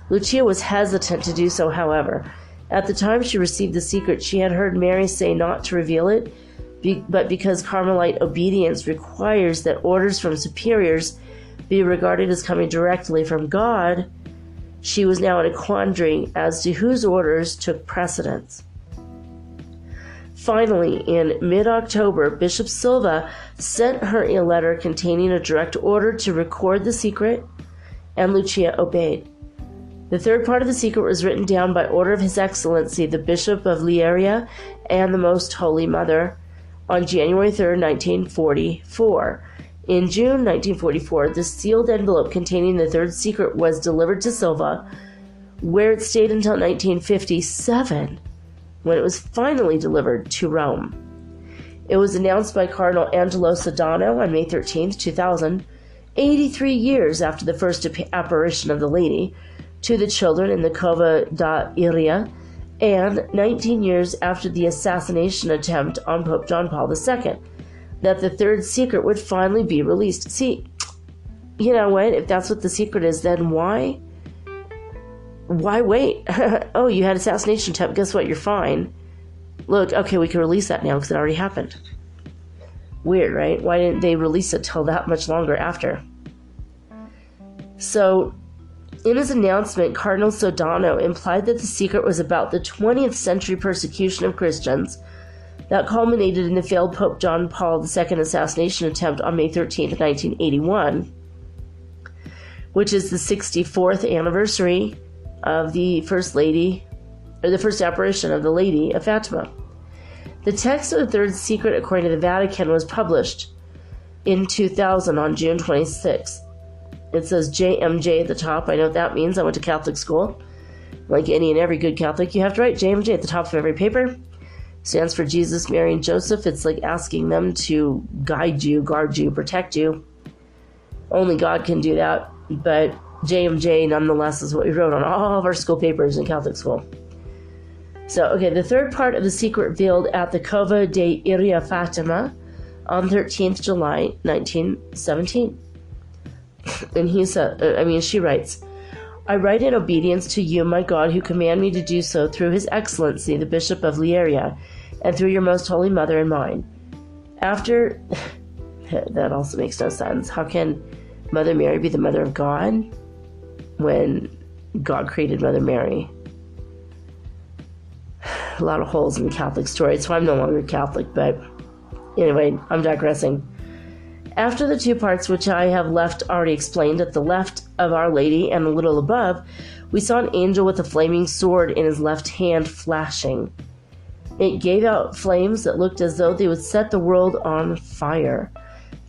Lucia was hesitant to do so, however. At the time she received the secret, she had heard Mary say not to reveal it, but because Carmelite obedience requires that orders from superiors be regarded as coming directly from God, she was now in a quandary as to whose orders took precedence. Finally, in mid-October, Bishop Silva sent her a letter containing a direct order to record the secret, and Lucia obeyed. The third part of the secret was written down by order of His Excellency, the Bishop of Lieria and the Most Holy Mother, on January 3, 1944. In June 1944, the sealed envelope containing the third secret was delivered to Silva, where it stayed until 1957, when it was finally delivered to Rome. It was announced by Cardinal Angelo Sodano on May 13, 2000, 83 years after the first apparition of the Lady, to the children in the Cova da Iria, and 19 years after the assassination attempt on Pope John Paul II, that the third secret would finally be released. See, you know what? If that's what the secret is, then why wait? Oh, you had assassination attempt. Guess what? You're fine. Look, okay, we can release that now because it already happened. Weird, right? Why didn't they release it till that much longer after? So, in his announcement, Cardinal Sodano implied that the secret was about the 20th century persecution of Christians that culminated in the failed Pope John Paul II assassination attempt on May 13, 1981, which is the 64th anniversary of the First Lady, or the first apparition of the Lady of Fatima. The text of the third secret, according to the Vatican, was published in 2000 on June 26th. It says JMJ at the top. I know what that means. I went to Catholic school. Like any and every good Catholic, you have to write JMJ at the top of every paper. Stands for Jesus, Mary, and Joseph. It's like asking them to guide you, guard you, protect you. Only God can do that. But JMJ, nonetheless, is what we wrote on all of our school papers in Catholic school. So, okay, the third part of the secret revealed at the Cova de Iria Fatima on 13th July, 1917. And she writes, I write in obedience to you, my God, who command me to do so through His Excellency, the Bishop of Lieria, and through your most holy mother and mine. After... that also makes no sense. How can Mother Mary be the mother of God when God created Mother Mary? a lot of holes in the Catholic story, so I'm no longer Catholic, but anyway, I'm digressing. After the two parts which I have left already explained, at the left of Our Lady and a little above, we saw an angel with a flaming sword in his left hand flashing. It gave out flames that looked as though they would set the world on fire,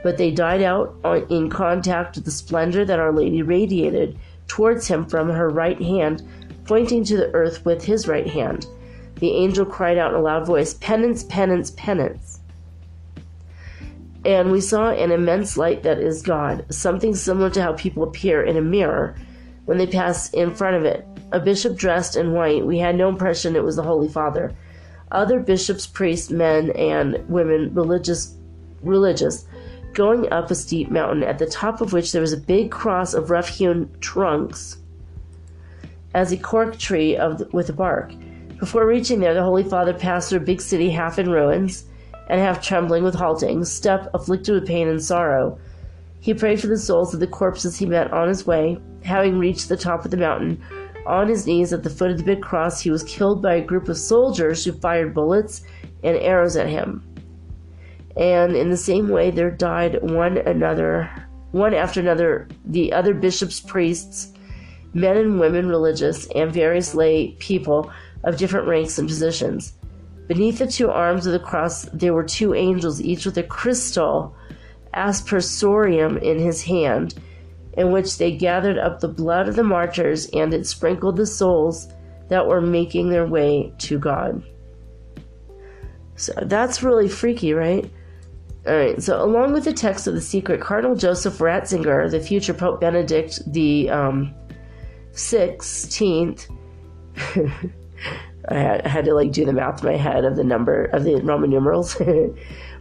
but they died out in contact with the splendor that Our Lady radiated towards him from her right hand, pointing to the earth with his right hand. The angel cried out in a loud voice, "Penance, penance, penance." And we saw an immense light that is God, something similar to how people appear in a mirror when they pass in front of it. A bishop dressed in white, we had no impression it was the Holy Father. Other bishops, priests, men, and women, religious, going up a steep mountain, at the top of which there was a big cross of rough-hewn trunks, as a cork tree with a bark. Before reaching there, the Holy Father passed through a big city half in ruins and half trembling with halting step, afflicted with pain and sorrow. He prayed for the souls of the corpses he met on his way. Having reached the top of the mountain, on his knees at the foot of the big cross, he was killed by a group of soldiers who fired bullets and arrows at him. And in the same way there died one after another, the other bishops, priests, men and women religious, and various lay people of different ranks and positions. Beneath the two arms of the cross there were two angels, each with a crystal aspersorium in his hand, in which they gathered up the blood of the martyrs, and it sprinkled the souls that were making their way to God. So that's really freaky, right? Alright, so along with the text of the secret, Cardinal Joseph Ratzinger, the future Pope Benedict the 16th, I had to do the math in my head of the number of the Roman numerals,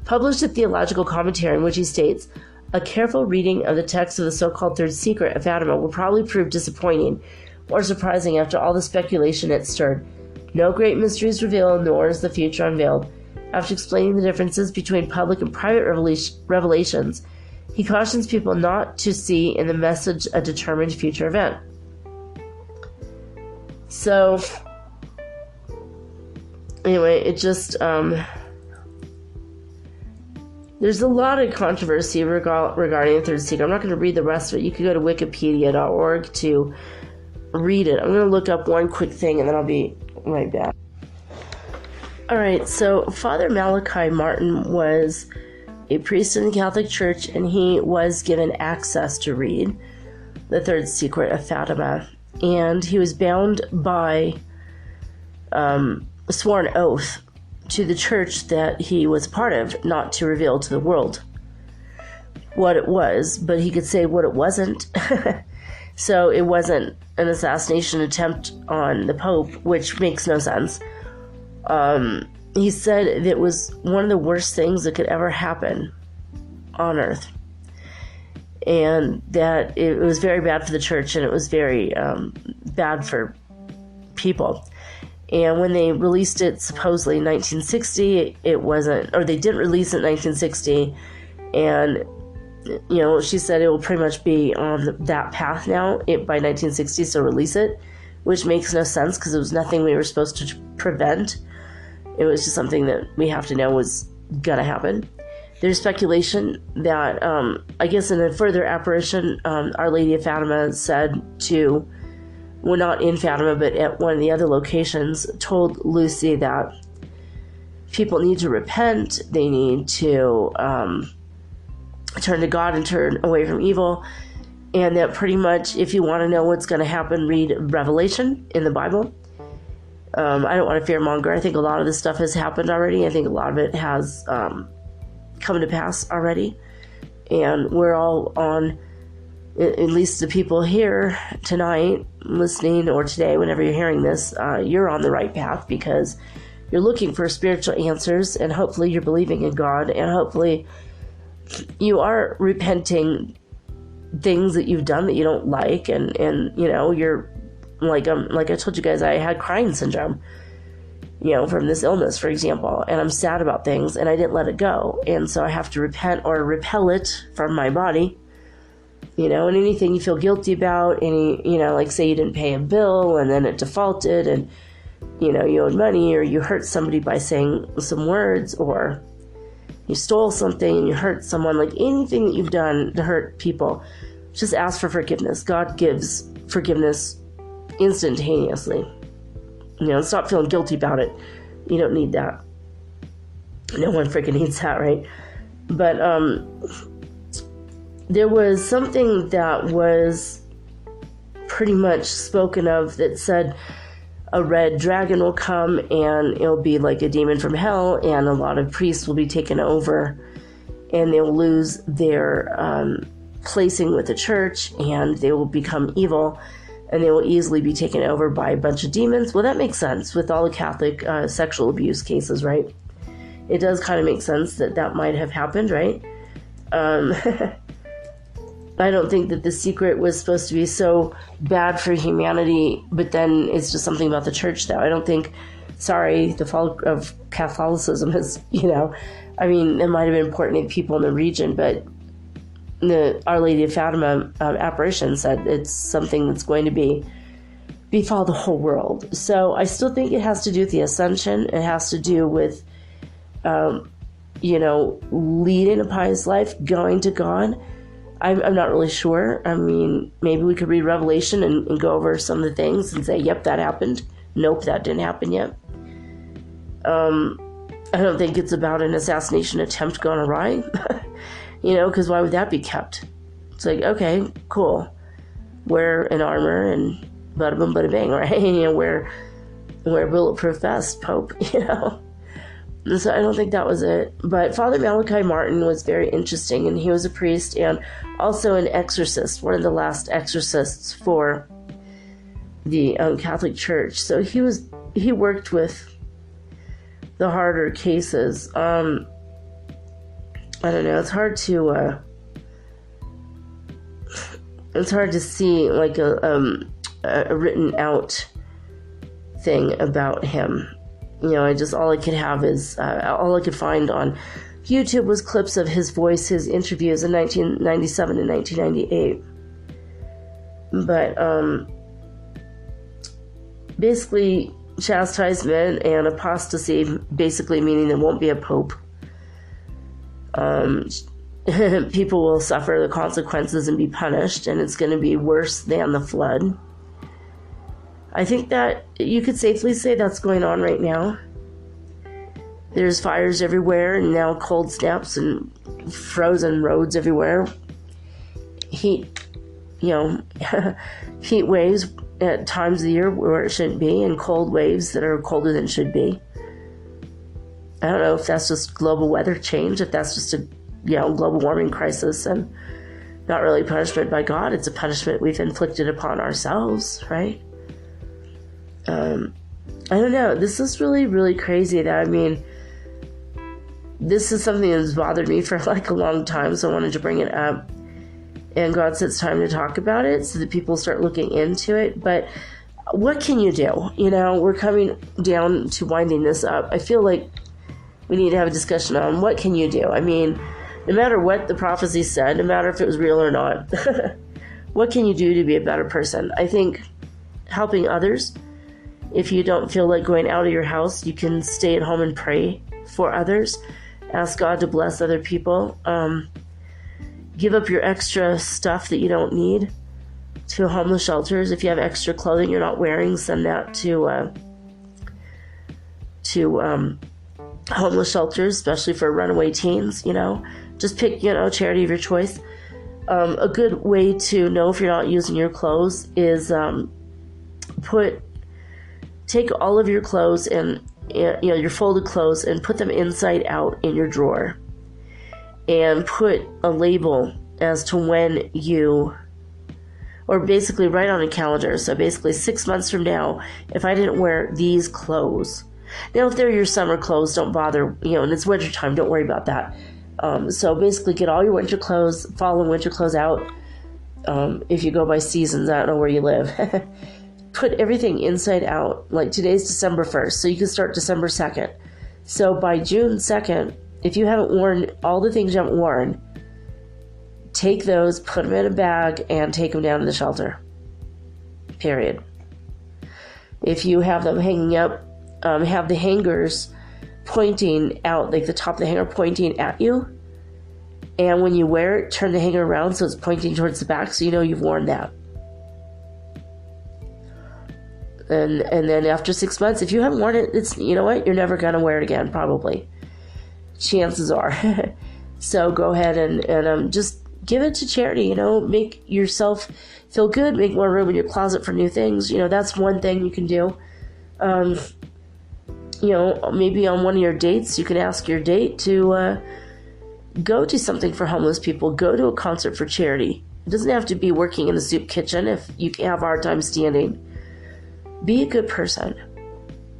published a theological commentary in which he states, "A careful reading of the text of the so-called Third Secret of Fatima will probably prove disappointing or surprising after all the speculation it stirred. No great mysteries revealed, nor is the future unveiled." After explaining the differences between public and private revelations, he cautions people not to see in the message a determined future event. So, anyway, it just, there's a lot of controversy regarding the Third Secret. I'm not going to read the rest of it. You can go to wikipedia.org to read it. I'm going to look up one quick thing and then I'll be right back. Alright, so Father Malachi Martin was a priest in the Catholic Church, and he was given access to read the Third Secret of Fatima. And he was bound by a sworn oath to the church that he was part of, not to reveal to the world what it was, but he could say what it wasn't. So it wasn't an assassination attempt on the Pope, which makes no sense. He said it was one of the worst things that could ever happen on earth, and that it was very bad for the church, and it was very bad for people. And when they released it supposedly in 1960, it wasn't, or they didn't release it in 1960, and she said it will pretty much be on that path now by 1960, so release it, which makes no sense because it was nothing we were supposed to prevent. It was just something that we have to know was gonna happen. There's speculation that, I guess in a further apparition, Our Lady of Fatima said to, well, not in Fatima, but at one of the other locations, told Lucy that people need to repent, they need to turn to God and turn away from evil, and that pretty much if you want to know what's going to happen, read Revelation in the Bible. I don't want to fearmonger. I think a lot of this stuff has happened already. I think a lot of it has come to pass already. And we're all on, at least the people here tonight, listening, or today, whenever you're hearing this, you're on the right path because you're looking for spiritual answers, and hopefully you're believing in God, and hopefully you are repenting things that you've done that you don't like, and you're like I told you guys, I had crying syndrome, from this illness, for example, and I'm sad about things and I didn't let it go, and so I have to repent or repel it from my body, and anything you feel guilty about, like say you didn't pay a bill and then it defaulted, and you owed money, or you hurt somebody by saying some words, or you stole something and you hurt someone, like anything that you've done to hurt people, just ask for forgiveness. God gives forgiveness instantaneously. Stop feeling guilty about it. You don't need that. No one freaking needs that, right? But there was something that was pretty much spoken of that said a red dragon will come and it'll be like a demon from hell, and a lot of priests will be taken over and they'll lose their placing with the church, and they will become evil, and they will easily be taken over by a bunch of demons. Well, that makes sense with all the Catholic sexual abuse cases, right? It does kind of make sense that might have happened, right? I don't think that The Secret was supposed to be so bad for humanity, but then it's just something about the church, though. I don't think, the fall of Catholicism is, I mean, it might have been important to people in the region, but the Our Lady of Fatima apparition said it's something that's going to befall the whole world. So I still think it has to do with the ascension. It has to do with, leading a pious life, going to God. I'm not really sure. I mean, maybe we could read Revelation and go over some of the things and say, yep, that happened. Nope, that didn't happen yet. I don't think it's about an assassination attempt gone awry. Because why would that be kept? It's like, okay, cool. Wear an armor and bada boom, bada bang, right? Wear a bulletproof vest, Pope, So I don't think that was it. But Father Malachi Martin was very interesting, and he was a priest and also an exorcist, one of the last exorcists for the Catholic Church. So he worked with the harder cases. I don't know. It's hard to see like a written out thing about him. All I could have is, all I could find on YouTube was clips of his voice, his interviews in 1997 and 1998. But, basically, chastisement and apostasy, basically meaning there won't be a pope. People will suffer the consequences and be punished, and it's going to be worse than the flood. I think that you could safely say that's going on right now. There's fires everywhere, and now cold snaps and frozen roads everywhere. Heat waves at times of the year where it shouldn't be, and cold waves that are colder than should be. I don't know if that's just global weather change, if that's just a global warming crisis, and not really punishment by God. It's a punishment we've inflicted upon ourselves, right? I don't know. This is really, really crazy. This is something that's bothered me for like a long time, so I wanted to bring it up. And God said it's time to talk about it so that people start looking into it. But what can you do? We're coming down to winding this up. I feel like we need to have a discussion on what can you do? I mean, no matter what the prophecy said, no matter if it was real or not, what can you do to be a better person? I think helping others. If you don't feel like going out of your house, you can stay at home and pray for others. Ask God to bless other people. Give up your extra stuff that you don't need to homeless shelters. If you have extra clothing you're not wearing, send that to homeless shelters, especially for runaway teens. Just pick charity of your choice. A good way to know if you're not using your clothes is take all of your clothes and your folded clothes and put them inside out in your drawer, and put a label as to when or basically write on a calendar. So basically 6 months from now, if I didn't wear these clothes. Now, if they're your summer clothes, don't bother, and it's wintertime, don't worry about that. So basically get all your winter clothes, fall and winter clothes out. If you go by seasons, I don't know where you live. Put everything inside out. Like today's December 1st, so you can start December 2nd. So by June 2nd, if you haven't worn all the things you haven't worn, take those, put them in a bag, and take them down to the shelter. Period. If you have them hanging up, have the hangers pointing out, like the top of the hanger pointing at you. And when you wear it, turn the hanger around so it's pointing towards the back, so you know you've worn that. And then after 6 months, if you haven't worn it, it's, you know what, you're never going to wear it again, probably. Chances are. So go ahead and just give it to charity, you know, make yourself feel good, make more room in your closet for new things. You know, that's one thing you can do. You know, maybe on one of your dates, you can ask your date to go do something for homeless people, go to a concert for charity. It doesn't have to be working in the soup kitchen if you have a hard time standing. Be a good person.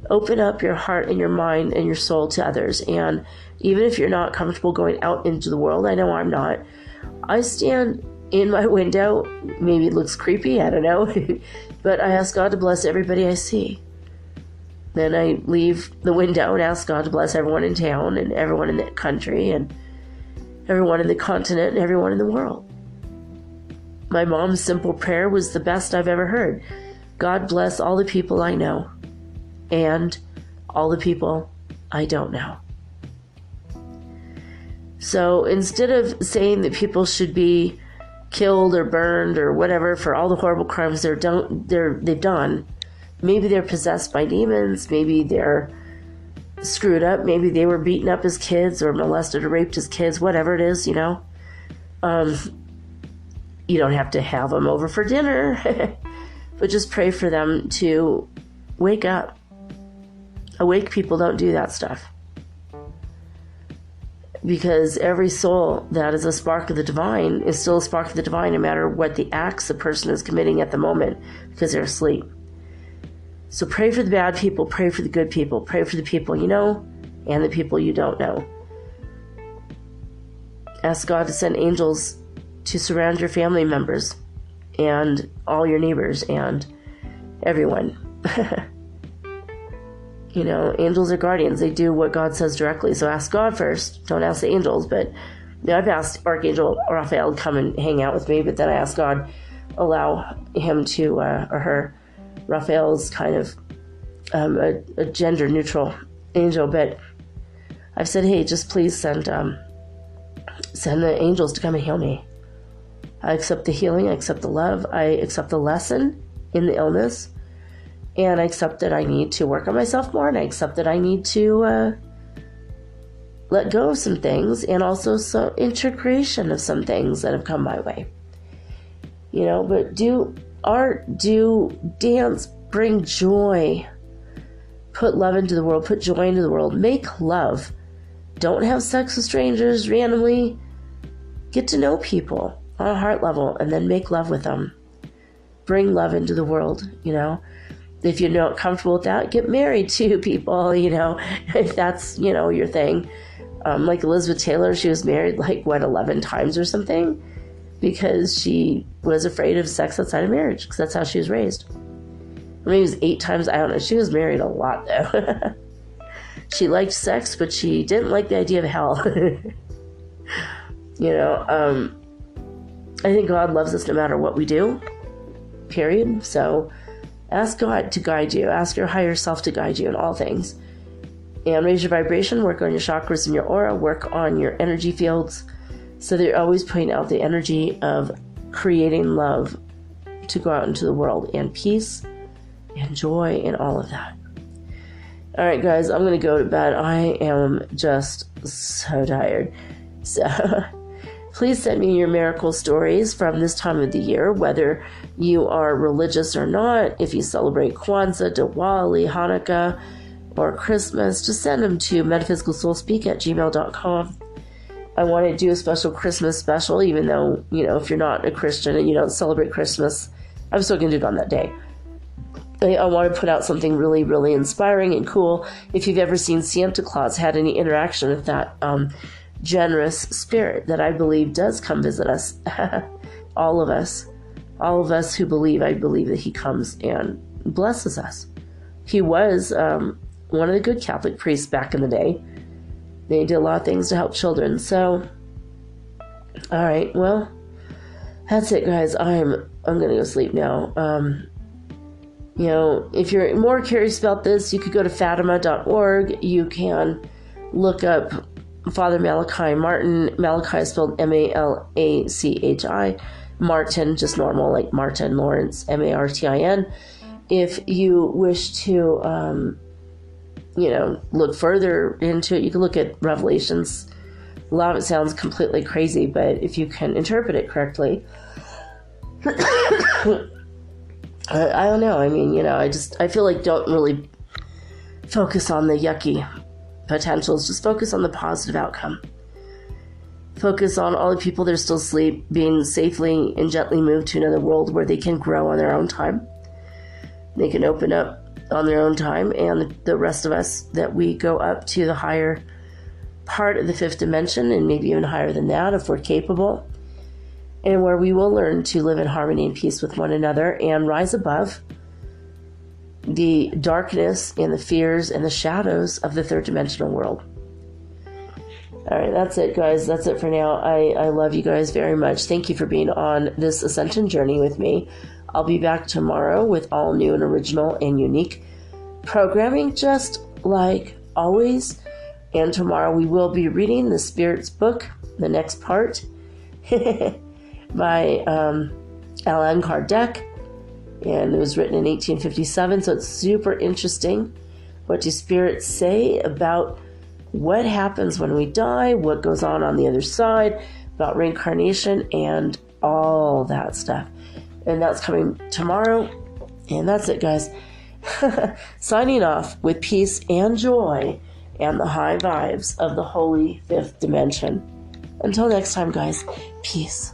Open up your heart and your mind and your soul to others. And even if you're not comfortable going out into the world, I know I'm not. I stand in my window. Maybe it looks creepy, I don't know. But I ask God to bless everybody I see. Then I leave the window and ask God to bless everyone in town and everyone in the country and everyone in the continent and everyone in the world. My mom's simple prayer was the best I've ever heard. God bless all the people I know and all the people I don't know. So instead of saying that people should be killed or burned or whatever for all the horrible crimes they've done, maybe they're possessed by demons, maybe they're screwed up, maybe they were beaten up as kids or molested or raped as kids, whatever it is, you know. You don't have to have them over for dinner, but just pray for them to wake up. Awake people don't do that stuff. Because every soul that is a spark of the divine is still a spark of the divine, no matter what the acts the person is committing at the moment, because they're asleep. So pray for the bad people, pray for the good people, pray for the people you know and the people you don't know. Ask God to send angels to surround your family members and all your neighbors and everyone. You know, angels are guardians. They do what God says directly. So ask God first. Don't ask the angels. But you know, I've asked Archangel Raphael to come and hang out with me, but then I asked God, allow him to, or her, Raphael's kind of a gender-neutral angel. But I've said, hey, just please send the angels to come and heal me. I accept the healing. I accept the love. I accept the lesson in the illness. And I accept that I need to work on myself more, and I accept that I need to let go of some things, and also some integration of some things that have come my way. You know, but do art, do dance, bring joy. Put love into the world, put joy into the world. Make love. Don't have sex with strangers randomly. Get to know people on a heart level, and then make love with them. Bring love into the world, you know. If you're not comfortable with that, get married to people, you know, if that's, you know, your thing. Like Elizabeth Taylor, she was married 11 times or something because she was afraid of sex outside of marriage, because that's how she was raised. Maybe it was 8 times, I don't know. She was married a lot, though. She liked sex, but she didn't like the idea of hell. You know, I think God loves us no matter what we do, period. So ask God to guide you. Ask your higher self to guide you in all things. And raise your vibration, work on your chakras and your aura, work on your energy fields, so that you're always putting out the energy of creating love to go out into the world, and peace and joy and all of that. All right, guys, I'm going to go to bed. I am just so tired. So please send me your miracle stories from this time of the year, whether you are religious or not. If you celebrate Kwanzaa, Diwali, Hanukkah, or Christmas, just send them to metaphysicalsoulspeak@gmail.com. I want to do a special Christmas special, even though, you know, if you're not a Christian and you don't celebrate Christmas, I'm still going to do it on that day. I want to put out something really, really inspiring and cool. If you've ever seen Santa Claus had any interaction with that generous spirit that I believe does come visit us, all of us who believe, I believe that he comes and blesses us. He was one of the good Catholic priests back in the day. They did a lot of things to help children. So, all right, well, that's it, guys. I'm going to go sleep now. You know, if you're more curious about this, you could go to Fatima.org. You can look up Father Malachi Martin. Malachi is spelled Malachi. Martin, just normal, like Martin Lawrence, Martin. If you wish to, look further into it, you can look at Revelations. A lot of it sounds completely crazy, but if you can interpret it correctly, I don't know. I mean, I feel like don't really focus on the yucky potentials. Just focus on the positive outcome. Focus on all the people that are still asleep being safely and gently moved to another world where they can grow on their own time. They can open up on their own time, and the rest of us that we go up to the higher part of the fifth dimension, and maybe even higher than that if we're capable, and where we will learn to live in harmony and peace with one another and rise above the darkness and the fears and the shadows of the third dimensional world. All right, that's it, guys. That's it for now. I love you guys very much. Thank you for being on this ascension journey with me. I'll be back tomorrow with all new and original and unique programming, just like always. And tomorrow we will be reading the Spirit's book, the next part, by Allan Kardec, and it was written in 1857, so it's super interesting. What do spirits say about what happens when we die, what goes on the other side, about reincarnation, and all that stuff. And that's coming tomorrow, and that's it, guys. Signing off with peace and joy and the high vibes of the holy fifth dimension. Until next time, guys, peace.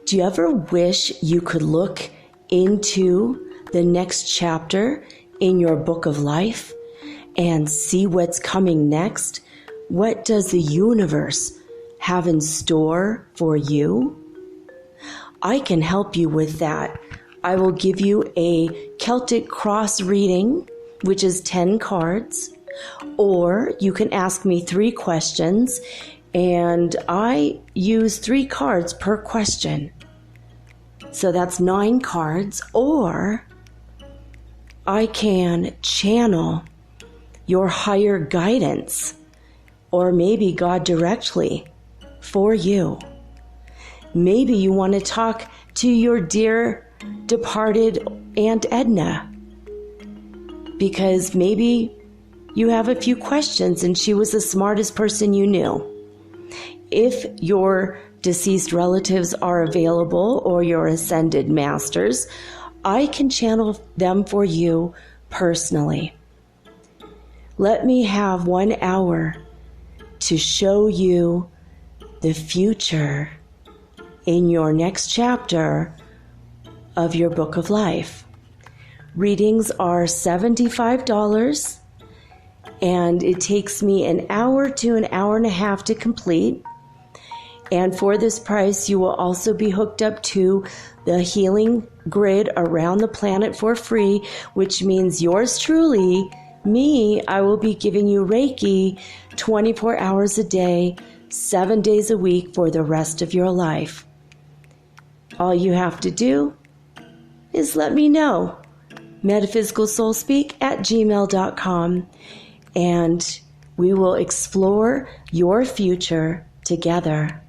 Do you ever wish you could look into the next chapter in your book of life and see what's coming next? What does the universe have in store for you? I can help you with that. I will give you a Celtic cross reading, which is 10 cards, or you can ask me 3 questions, and I use 3 cards per question. So that's 9 cards, or I can channel your higher guidance, or maybe God directly for you. Maybe you want to talk to your dear departed Aunt Edna, because maybe you have a few questions and she was the smartest person you knew. If your deceased relatives are available, or your ascended masters, I can channel them for you personally. Let me have 1 hour to show you the future in your next chapter of your book of life. Readings are $75, and it takes me an hour to an hour and a half to complete. And for this price, you will also be hooked up to the healing grid around the planet for free, which means yours truly, me, I will be giving you Reiki 24 hours a day, 7 days a week for the rest of your life. All you have to do is let me know. metaphysicalsoulspeak@gmail.com, and we will explore your future together.